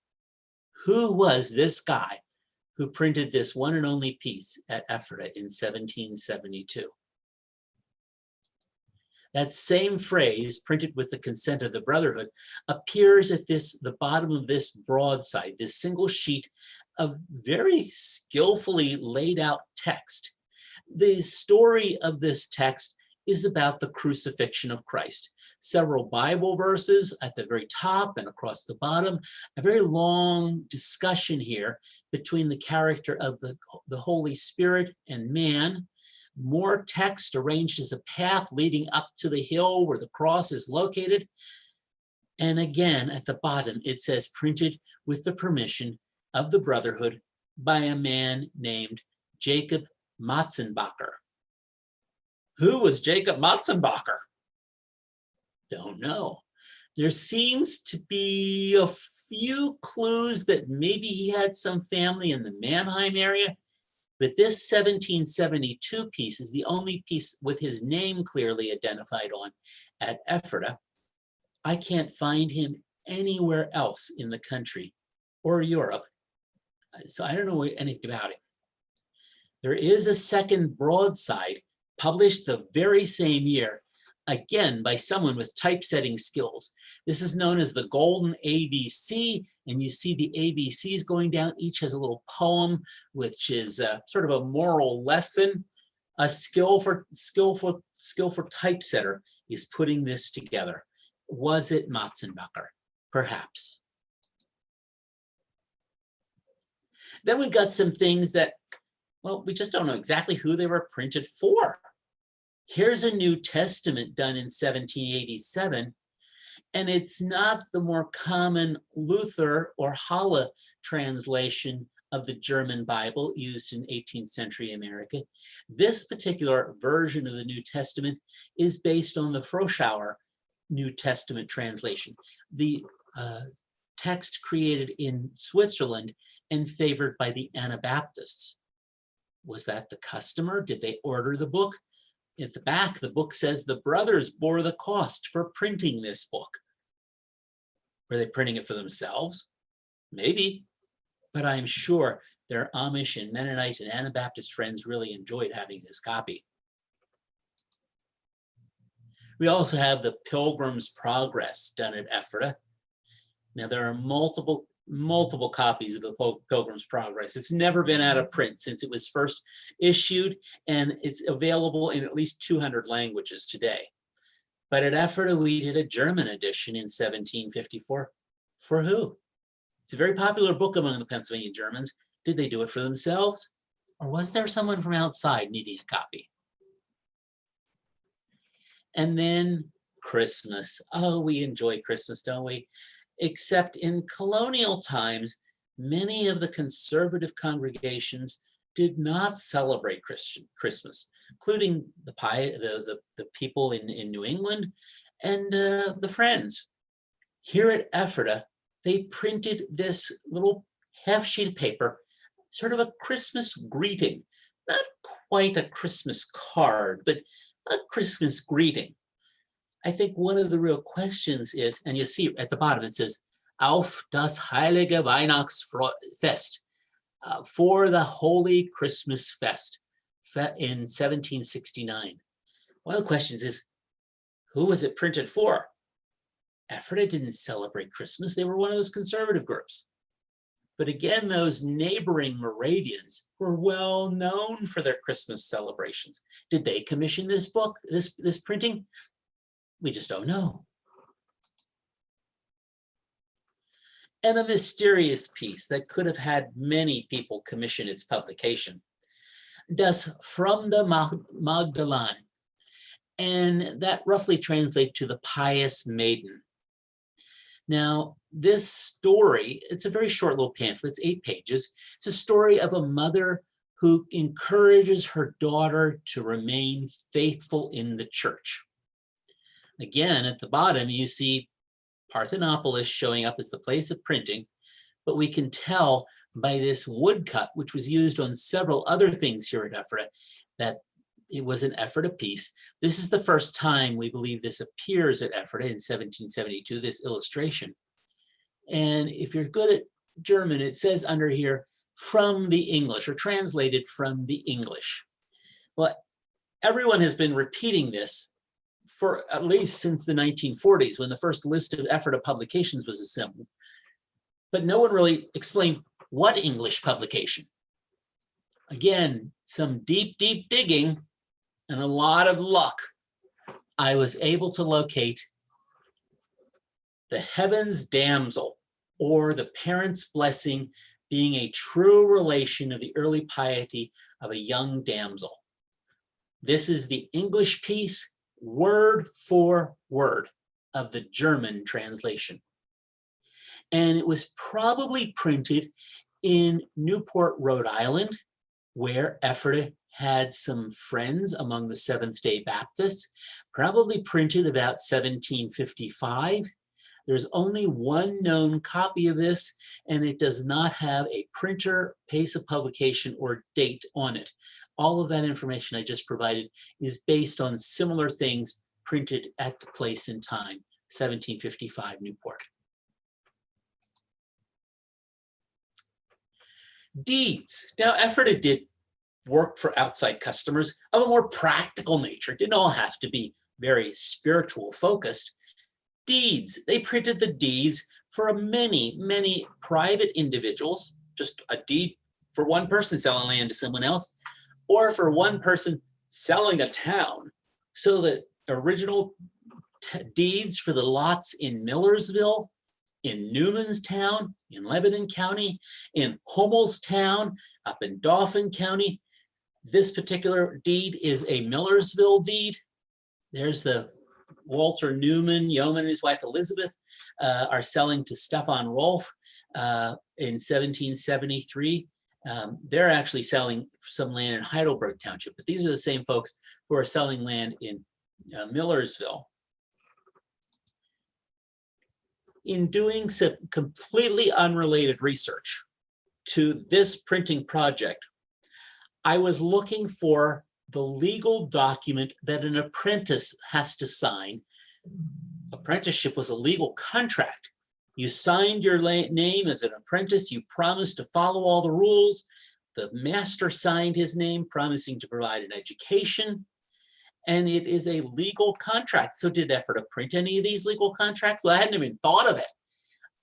Who was this guy who printed this one and only piece at Ephrata in 1772? That same phrase, printed with the consent of the Brotherhood, appears at the bottom of this broadside, this single sheet of very skillfully laid out text. The story of this text is about the crucifixion of Christ. Several Bible verses at the very top and across the bottom, a very long discussion here between the character of the Holy Spirit and man. More text arranged as a path leading up to the hill where the cross is located. And again, at the bottom, it says, printed with the permission of the Brotherhood by a man named Jacob Matzenbacher. Who was Jacob Matzenbacher? Don't know. There seems to be a few clues that maybe he had some family in the Mannheim area. But this 1772 piece is the only piece with his name clearly identified on at Ephrata. I can't find him anywhere else in the country or Europe, so I don't know anything about him. There is a second broadside published the very same year, again by someone with typesetting skills. This is known as the Golden ABC, and you see the ABCs going down. Each has a little poem, which is sort of a moral lesson. A skillful typesetter is putting this together. Was it Matzenbacher? Perhaps. Then we've got some things that, well, we just don't know exactly who they were printed for. Here's a New Testament done in 1787, and it's not the more common Luther or Halle translation of the German Bible used in 18th century America. This particular version of the New Testament is based on the Froctor New Testament translation, the text created in Switzerland and favored by the Anabaptists. Was that the customer? Did they order the book? At the back, the book says the brothers bore the cost for printing this book. Were they printing it for themselves? Maybe, but I'm sure their Amish and Mennonite and Anabaptist friends really enjoyed having this copy. We also have the Pilgrims' Progress done at Ephrata. Now there are multiple copies of the Pilgrim's Progress. It's never been out of print since it was first issued, and it's available in at least 200 languages today. But at Ephrata, we did a German edition in 1754. For who? It's a very popular book among the Pennsylvania Germans. Did they do it for themselves? Or was there someone from outside needing a copy? And then Christmas. Oh, we enjoy Christmas, don't we? Except in colonial times, many of the conservative congregations did not celebrate Christmas, including the people in New England and the Friends. Here at Ephrata, they printed this little half sheet of paper, sort of a Christmas greeting not quite a Christmas card, but a Christmas greeting. I think one of the real questions is, and you see at the bottom, it says, Auf das heilige Weihnachtsfest, for the Holy Christmas Fest in 1769. One of the questions is, who was it printed for? Ephrata didn't celebrate Christmas. They were one of those conservative groups. But again, those neighboring Moravians were well known for their Christmas celebrations. Did they commission this book, this printing? We just don't know. And a mysterious piece that could have had many people commission its publication. Das Fromme Magdalene. And that roughly translates to the Pious Maiden. Now, this story, it's a very short little pamphlet, it's 8 pages. It's a story of a mother who encourages her daughter to remain faithful in the church. Again, at the bottom, you see Parthenopolis showing up as the place of printing, but we can tell by this woodcut, which was used on several other things here at Ephrata, that it was an Ephrata piece. This is the first time we believe this appears at Ephrata in 1772, this illustration. And if you're good at German, it says under here, from the English, or translated from the English. Well, everyone has been repeating this for at least since the 1940s, when the first list of Ephrata publications was assembled. But no one really explained what English publication. Again, some deep, deep digging and a lot of luck, I was able to locate the Heaven's Damsel, or the parent's blessing, being a true relation of the early piety of a young damsel. This is the English piece, word for word, of the German translation. And it was probably printed in Newport, Rhode Island, where Ephrata had some friends among the Seventh-day Baptists, probably printed about 1755. There's only one known copy of this, and it does not have a printer, pace of publication, or date on it. All of that information I just provided is based on similar things printed at the place and time, 1755 Newport. Deeds. Now, Ephrata did work for outside customers of a more practical nature. It didn't all have to be very spiritual focused. Deeds. They printed the deeds for many, many private individuals, just a deed for one person selling land to someone else, or for one person selling a town. So the original deeds for the lots in Millersville, in Newmanstown, in Lebanon County, in Hummelstown, up in Dauphin County. This particular deed is a Millersville deed. There's the Walter Newman, Yeoman and his wife Elizabeth are selling to Stefan Rolf in 1773. They're actually selling some land in Heidelberg Township, but these are the same folks who are selling land in Millersville. In doing some completely unrelated research to this printing project, I was looking for the legal document that an apprentice has to sign. Apprenticeship was a legal contract. You signed your name as an apprentice, you promised to follow all the rules. The master signed his name, promising to provide an education. And it is a legal contract. So did Ephrata print any of these legal contracts? Well, I hadn't even thought of it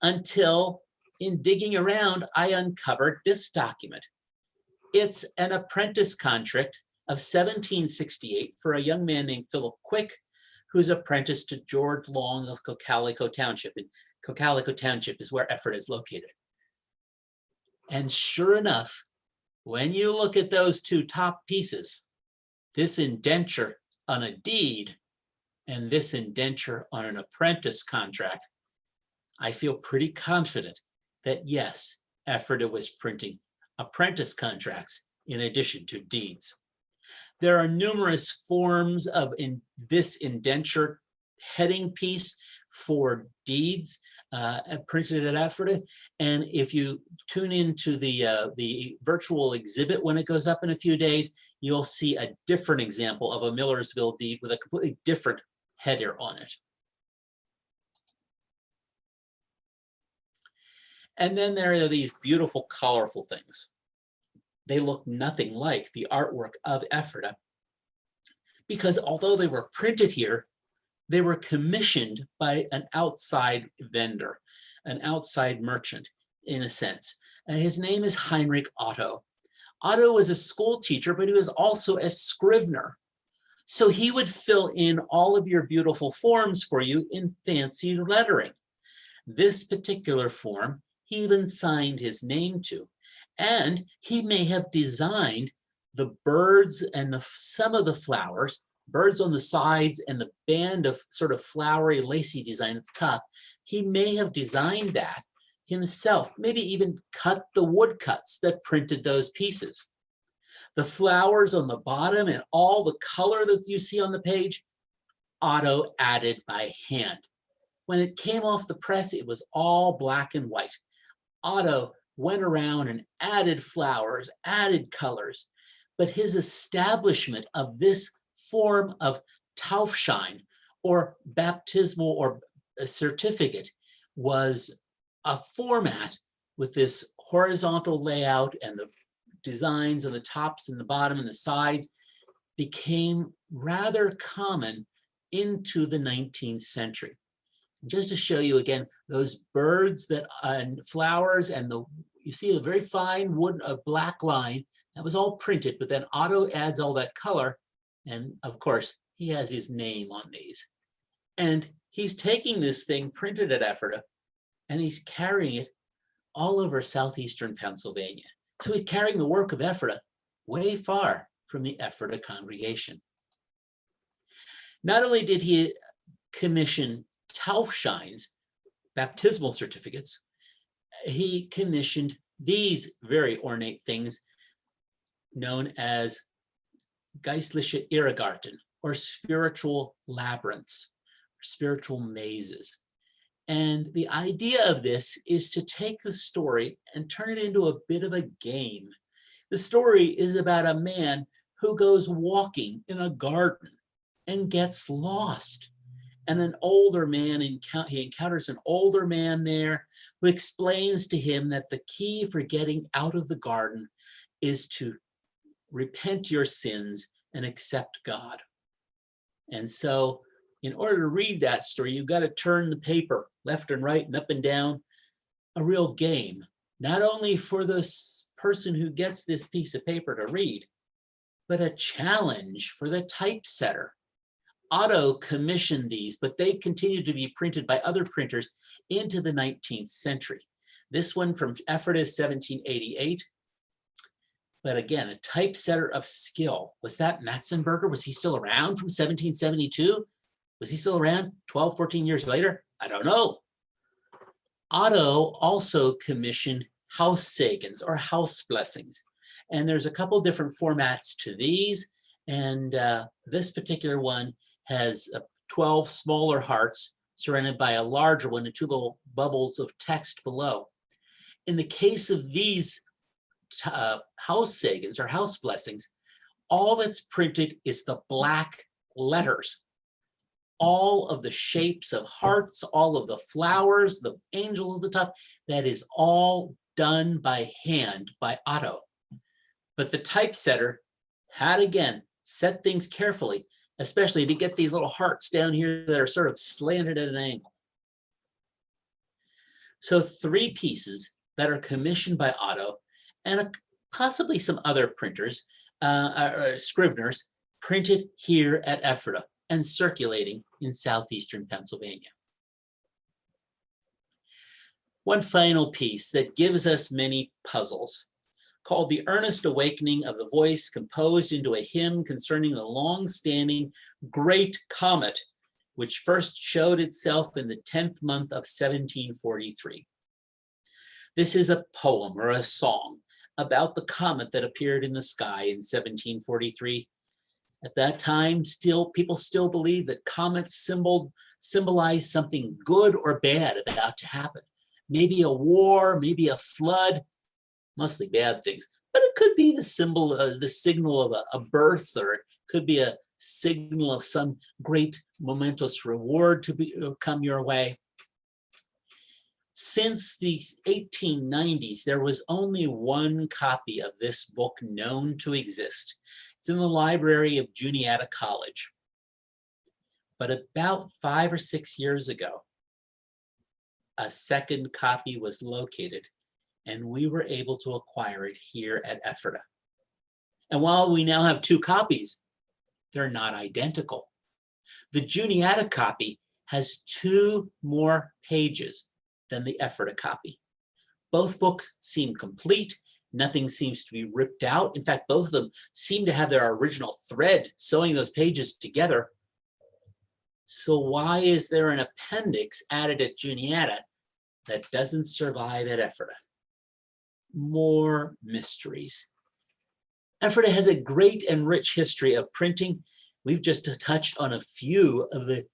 until in digging around, I uncovered this document. It's an apprentice contract of 1768 for a young man named Philip Quick, who's apprenticed to George Long of Cocalico Township. And Cocalico Township is where Ephrata is located. And sure enough, when you look at those two top pieces, this indenture on a deed and this indenture on an apprentice contract, I feel pretty confident that yes, Ephrata was printing apprentice contracts in addition to deeds. There are numerous forms of this indenture heading piece for deeds. printed at Ephrata. And if you tune into the virtual exhibit when it goes up in a few days, you'll see a different example of a Millersville deed with a completely different header on it. And then there are these beautiful, colorful things. They look nothing like the artwork of Ephrata, because although they were printed here, they were commissioned by an outside vendor, an outside merchant, in a sense. And his name is Heinrich Otto. Otto was a school teacher, but he was also a scrivener. So he would fill in all of your beautiful forms for you in fancy lettering. This particular form, he even signed his name to. And he may have designed the birds and some of the flowers, birds on the sides and the band of sort of flowery, lacy design at the top. He may have designed that himself, maybe even cut the woodcuts that printed those pieces. The flowers on the bottom and all the color that you see on the page, Otto added by hand. When it came off the press, it was all black and white. Otto went around and added flowers, added colors, but his establishment of this form of Taufschein, or baptismal or a certificate, was a format with this horizontal layout, and the designs on the tops and the bottom and the sides became rather common into the 19th century. Just to show you again, those birds that and flowers, and you see a very fine wood, a black line, that was all printed, but then Otto adds all that color, and of course, he has his name on these. And he's taking this thing printed at Ephrata, and he's carrying it all over southeastern Pennsylvania. So he's carrying the work of Ephrata way far from the Ephrata congregation. Not only did he commission Taufscheins, baptismal certificates, he commissioned these very ornate things known as geistliche Irrgarten, or spiritual labyrinths, or spiritual mazes. And the idea of this is to take the story and turn it into a bit of a game. The story is about a man who goes walking in a garden and gets lost. And an older man, he encounters an older man there who explains to him that the key for getting out of the garden is to repent your sins and accept God. And so in order to read that story, you've got to turn the paper left and right and up and down, a real game, not only for this person who gets this piece of paper to read, but a challenge for the typesetter. Otto commissioned these, but they continued to be printed by other printers into the 19th century. This one from Ephrata is 1788. But again, a typesetter of skill. Was that Matzenberger? Was he still around from 1772? Was he still around 12, 14 years later? I don't know. Otto also commissioned house sagans, or house blessings. And there's a couple different formats to these. And this particular one has 12 smaller hearts surrounded by a larger one and two little bubbles of text below. In the case of these house sagans, or house blessings, all that's printed is the black letters. All of the shapes of hearts, all of the flowers, the angels at the top, that is all done by hand by Otto. But the typesetter had, again, set things carefully, especially to get these little hearts down here that are sort of slanted at an angle. So 3 pieces that are commissioned by Otto, and possibly some other printers, scriveners, printed here at Ephrata and circulating in southeastern Pennsylvania. One final piece that gives us many puzzles, called The Earnest Awakening of the Voice, composed into a hymn concerning the long-standing Great Comet, which first showed itself in the 10th month of 1743. This is a poem, or a song, about the comet that appeared in the sky in 1743. At that time, people still believed that comets symbolize something good or bad about to happen. Maybe a war, maybe a flood, mostly bad things. But it could be the symbol, the signal of a birth, or it could be a signal of some great momentous reward to come your way. Since the 1890s, there was only one copy of this book known to exist. It's in the library of Juniata College. But about 5 or 6 years ago, a second copy was located, and we were able to acquire it here at Ephrata. And while we now have 2 copies, they're not identical. The Juniata copy has 2 more pages than the Ephrata copy. Both books seem complete. Nothing seems to be ripped out. In fact, both of them seem to have their original thread sewing those pages together. So why is there an appendix added at Juniata that doesn't survive at Ephrata? More mysteries. Ephrata has a great and rich history of printing. We've just touched on a few of the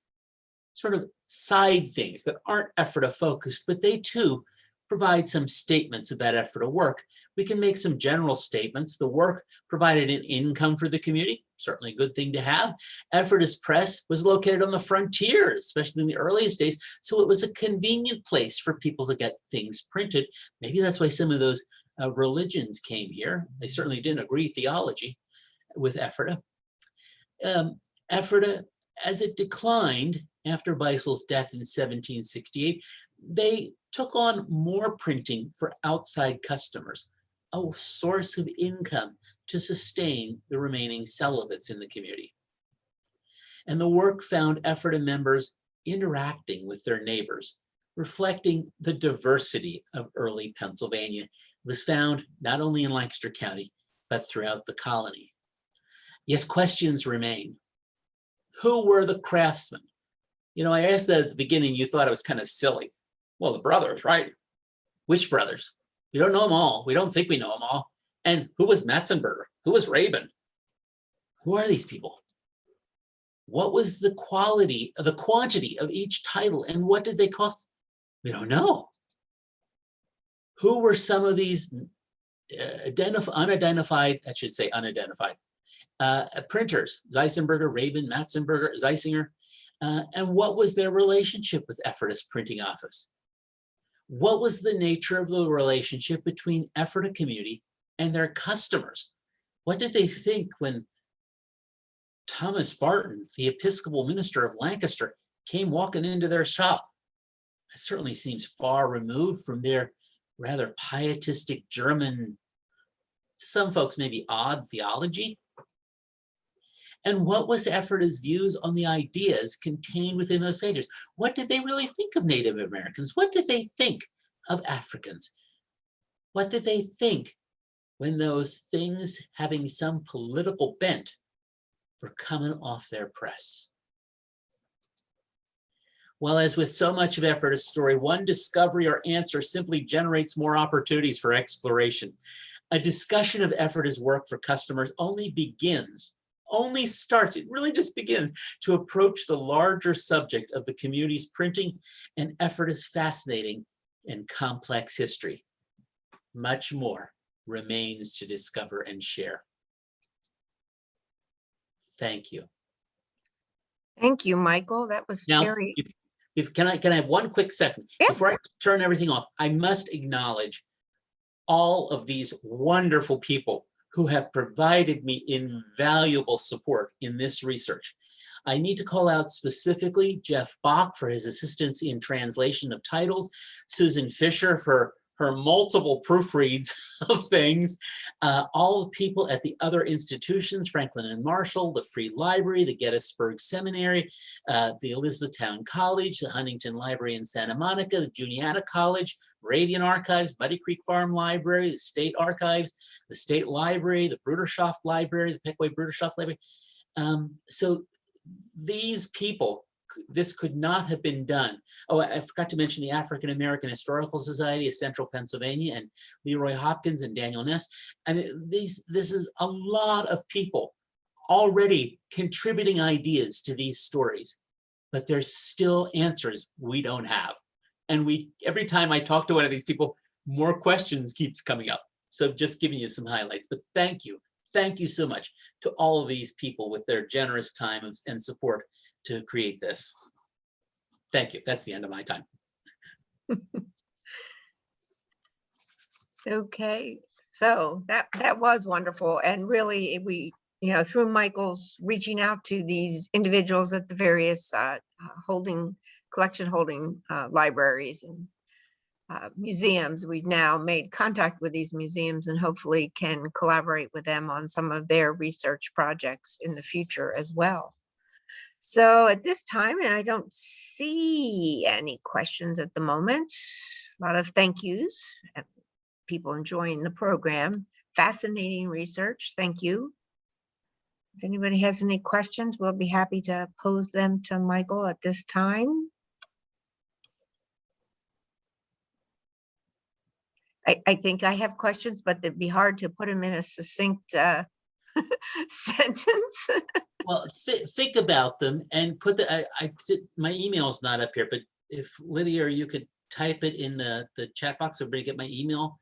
sort of side things that aren't Ephrata focused, but they too provide some statements about Ephrata work. We can make some general statements. The work provided an income for the community, certainly a good thing to have. Ephrata's press was located on the frontier, especially in the earliest days, so it was a convenient place for people to get things printed. Maybe that's why some of those religions came here. They certainly didn't agree theology with Ephrata. Ephrata, as it declined after Beisel's death in 1768, they took on more printing for outside customers, a source of income to sustain the remaining celibates in the community. And the work found Ephrata members interacting with their neighbors, reflecting the diversity of early Pennsylvania. It was found not only in Lancaster County, but throughout the colony. Yet questions remain. Who were the craftsmen? You know, I asked that at the beginning, you thought it was kind of silly. Well, the brothers, right? Which brothers? We don't know them all. We don't think we know them all. And who was Matzenberger? Who was Rabin? Who are these people? What was the quality, the quantity of each title, and what did they cost? We don't know. Who were some of these unidentified printers? Zeissenberger, Rabin, Matzenberger, Zeisinger. And what was their relationship with Ephrata's printing office? What was the nature of the relationship between Ephrata community and their customers? What did they think when Thomas Barton, the Episcopal minister of Lancaster, came walking into their shop? It certainly seems far removed from their rather pietistic German, some folks maybe odd theology. And what was Ephrata's views on the ideas contained within those pages? What did they really think of Native Americans? What did they think of Africans? What did they think when those things having some political bent were coming off their press? Well, as with so much of Ephrata's story, one discovery or answer simply generates more opportunities for exploration. A discussion of Ephrata's work for customers only starts, it really just begins to approach the larger subject of the community's printing and Ephrata's fascinating and complex history. Much more remains to discover and share. Thank you. Thank you, Michael. That was Now, very. can I have one quick second? Yeah. Before I turn everything off, I must acknowledge all of these wonderful people who have provided me invaluable support in this research. I need to call out specifically Jeff Bach for his assistance in translation of titles, Susan Fisher for her multiple proofreads of things, all the people at the other institutions, Franklin and Marshall, the Free Library, the Gettysburg Seminary, the Elizabethtown College, the Huntington Library in Santa Monica, the Juniata College, Moravian Archives, Muddy Creek Farm Library, the State Archives, the State Library, the Bruderschaft Library, the Pequot Bruderschaft Library. So these people, this could not have been done. Oh, I forgot to mention the African American Historical Society of Central Pennsylvania and Leroy Hopkins and Daniel Ness. And this is a lot of people already contributing ideas to these stories. but there's still answers we don't have. And every time I talk to one of these people, more questions keeps coming up. So just giving you some highlights, but thank you. Thank you so much to all of these people with their generous time and support to create this. Thank you. That's the end of my time. Okay, so that was wonderful, and really we, through Michael's reaching out to these individuals at the various collection holding libraries and museums, we've now made contact with these museums and hopefully can collaborate with them on some of their research projects in the future as well. So at this time, and I don't see any questions at the moment, a lot of thank yous. People enjoying the program. Fascinating research. Thank you. If anybody has any questions, we'll be happy to pose them to Michael at this time. I think I have questions, but it'd be hard to put them in a succinct sentence. Well, think about them and put my email's not up here, but if Lydia or you could type it in the chat box, everybody get my email.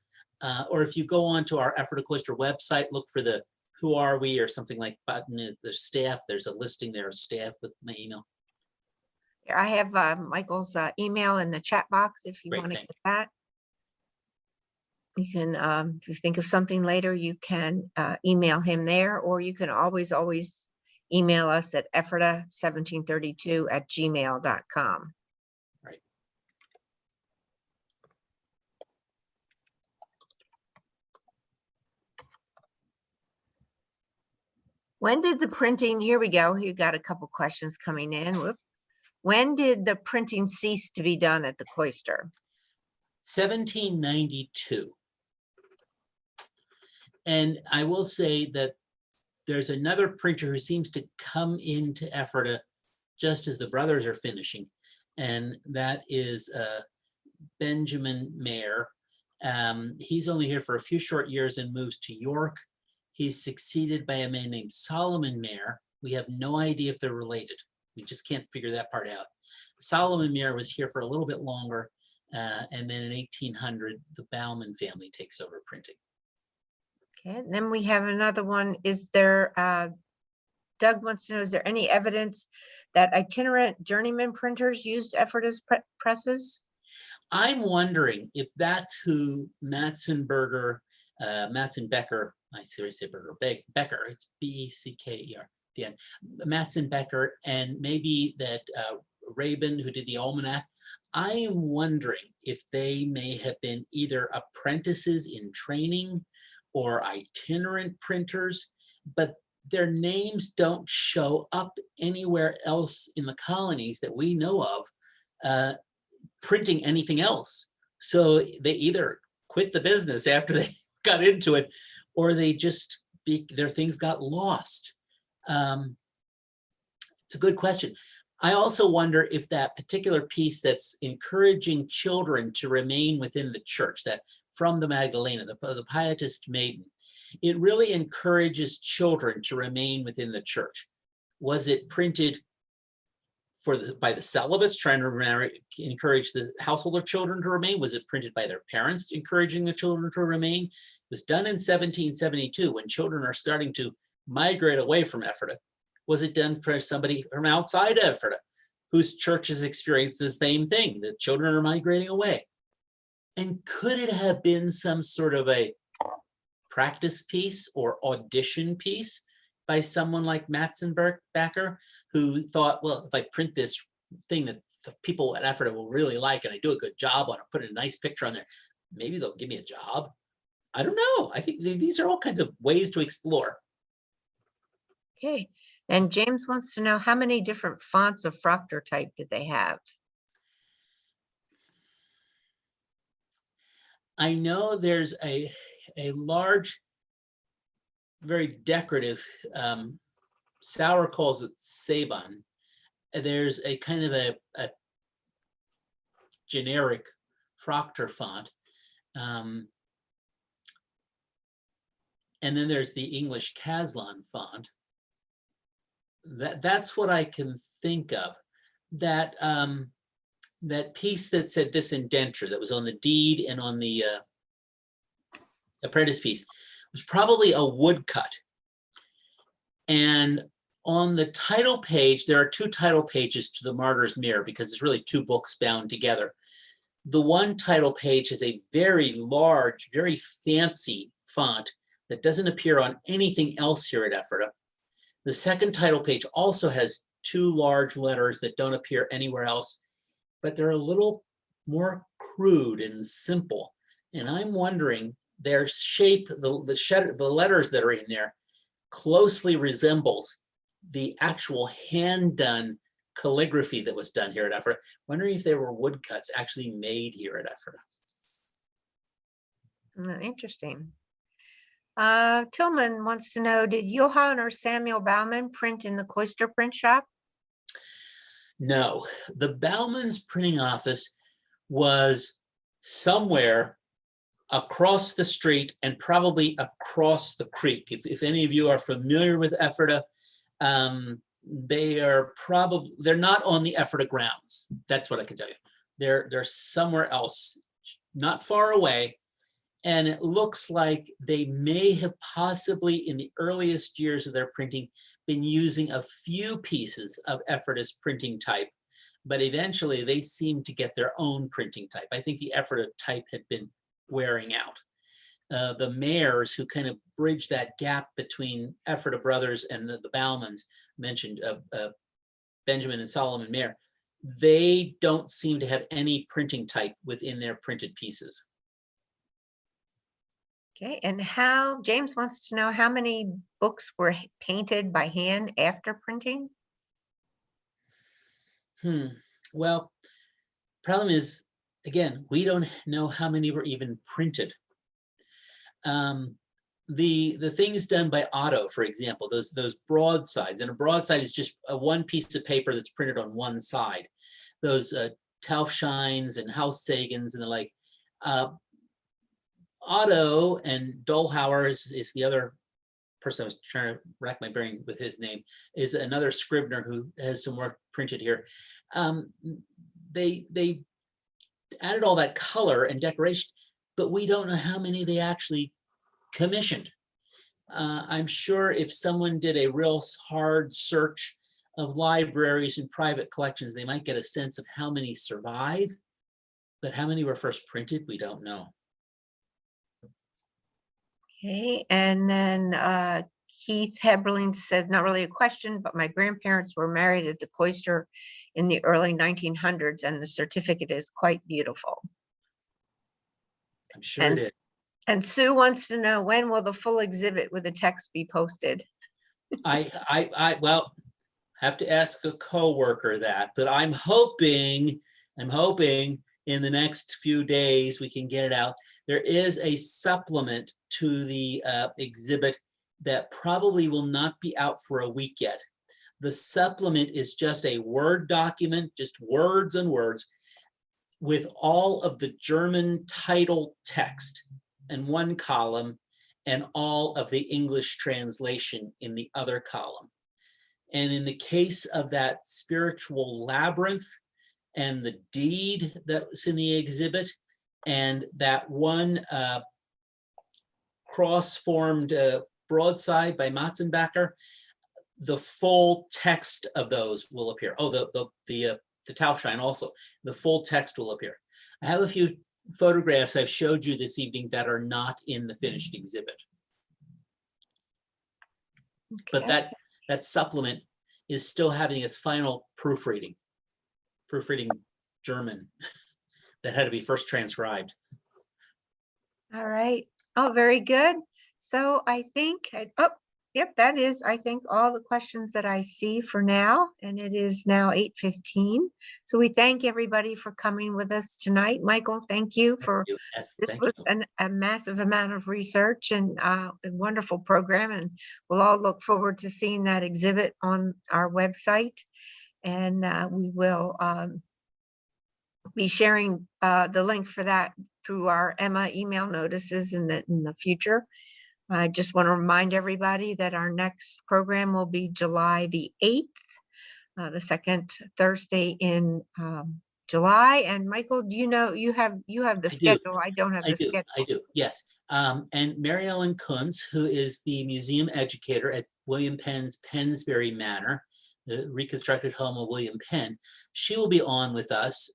Or if you go onto our Ephrata Cloister website, look for the "Who Are We" or something like button. There's staff. There's a listing there of staff with my email. I have Michael's email in the chat box if you want to get that. You can, if you think of something later, you can email him there, or you can always email us at ephrata1732@gmail.com. Right. When did the printing, here we go, you got a couple questions coming in. Whoop. When did the printing cease to be done at the cloister? 1792. And I will say that there's another printer who seems to come into Ephrata just as the brothers are finishing, and that is Benjamin Mayer. He's only here for a few short years and moves to York. He's succeeded by a man named Solomon Mayer. We have no idea if they're related. We just can't figure that part out. Solomon Mayer was here for a little bit longer, and then in 1800, the Bauman family takes over printing. Okay, and then we have another one. Is there, Doug wants to know, is there any evidence that itinerant journeyman printers used Ephrata's presses? I'm wondering if that's who Matzenberger, Matzenbecker, I seriously say Becker, it's B-E-C-K-E-R, the end. Matzenbecker, and maybe that Rabin, who did the almanac. I am wondering if they may have been either apprentices in training or itinerant printers, but their names don't show up anywhere else in the colonies that we know of printing anything else. So they either quit the business after they got into it, or they just, their things got lost. It's a good question. I also wonder if that particular piece that's encouraging children to remain within the church, that from the Magdalena, the Pious Maiden, it really encourages children to remain within the church. Was it printed by the celibates trying to encourage the householder children to remain? Was it printed by their parents encouraging the children to remain? It was done in 1772 when children are starting to migrate away from Ephrata. Was it done for somebody from outside Ephrata whose church has experienced the same thing? The children are migrating away. And could it have been some sort of a practice piece or audition piece by someone like Matzenbecker, who thought, well, if I print this thing that the people at Ephrata will really like and I do a good job on it, put a nice picture on there, maybe they'll give me a job. I don't know. I think these are all kinds of ways to explore. Okay, and James wants to know how many different fonts of Froctor type did they have? I know there's a large, very decorative, Sauer calls it Saban. There's a kind of a generic Froctor font. And then there's the English Caslon font. That's what I can think of. that piece that said this indenture that was on the deed and on the apprentice piece was probably a woodcut. And on the title page, there are two title pages to the Martyr's Mirror because it's really two books bound together. The one title page is a very large, very fancy font that doesn't appear on anything else here at Ephrata. The second title page also has two large letters that don't appear anywhere else, but they're a little more crude and simple. And I'm wondering, their shape, the letters that are in there closely resembles the actual hand-done calligraphy that was done here at Ephrata. Wondering if there were woodcuts actually made here at Ephrata. Interesting. Tillman wants to know, did Johann or Samuel Baumann print in the Cloister print shop? No, the Bauman's printing office was somewhere across the street and probably across the creek. If any of you are familiar with Ephrata, they're not on the Ephrata grounds. That's what I can tell you. They're somewhere else, not far away. And it looks like they may have possibly, in the earliest years of their printing, been using a few pieces of Ephrata's printing type, but eventually they seemed to get their own printing type. I think the Ephrata type had been wearing out. The Mayers, who kind of bridged that gap between Ephrata brothers and the Baumans, mentioned Benjamin and Solomon Mayer, they don't seem to have any printing type within their printed pieces. Okay, and James wants to know how many books were painted by hand after printing? Well, problem is, again, we don't know how many were even printed. The things done by Otto, for example, those broadsides, and a broadside is just one piece of paper that's printed on one side. Those Taufscheins and Haussagans and the like. Otto, and Dolhauer is the other person. I was trying to rack my brain with his name, is another scrivener who has some work printed here. They added all that color and decoration, but we don't know how many they actually commissioned. I'm sure if someone did a real hard search of libraries and private collections, they might get a sense of how many survive, but how many were first printed, we don't know. Okay, and then Keith Heberling said, not really a question, but my grandparents were married at the Cloister in the early 1900s, and the certificate is quite beautiful. I'm sure it is. And Sue wants to know, when will the full exhibit with the text be posted? Well, have to ask a coworker that, but I'm hoping in the next few days we can get it out. There is a supplement to the exhibit that probably will not be out for a week yet. The supplement is just a Word document, just words and words, with all of the German title text in one column and all of the English translation in the other column. And in the case of that spiritual labyrinth and the deed that was in the exhibit, and that one cross-formed broadside by Matzenbacher, the full text of those will appear. Oh, the Taufschein also, the full text will appear. I have a few photographs I've showed you this evening that are not in the finished exhibit. Okay. But that supplement is still having its final proofreading German that had to be first transcribed. All right. Oh, very good. So I think, yep, that is, I think, all the questions that I see for now, and it is now 8:15. So we thank everybody for coming with us tonight. Michael, thank you for, yes, this was a massive amount of research and a wonderful program, and we'll all look forward to seeing that exhibit on our website, and we will be sharing the link for that through our Emma email notices in the future. I just want to remind everybody that our next program will be July the 8th the second Thursday in July. And Michael, do you know, you have the I do. schedule. I don't have I the do, I schedule. do, yes. And Mary Ellen Kuntz, who is the museum educator at William Penn's Pennsbury Manor, the reconstructed home of William Penn, she will be on with us,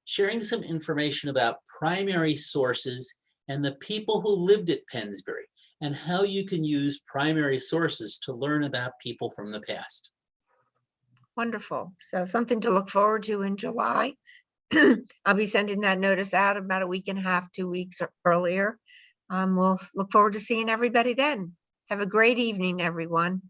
sharing some information about primary sources and the people who lived at Pennsbury and how you can use primary sources to learn about people from the past. Wonderful. So something to look forward to in July. I'll be sending that notice out about a week and a half, 2 weeks earlier. We'll look forward to seeing everybody then. Have a great evening, everyone.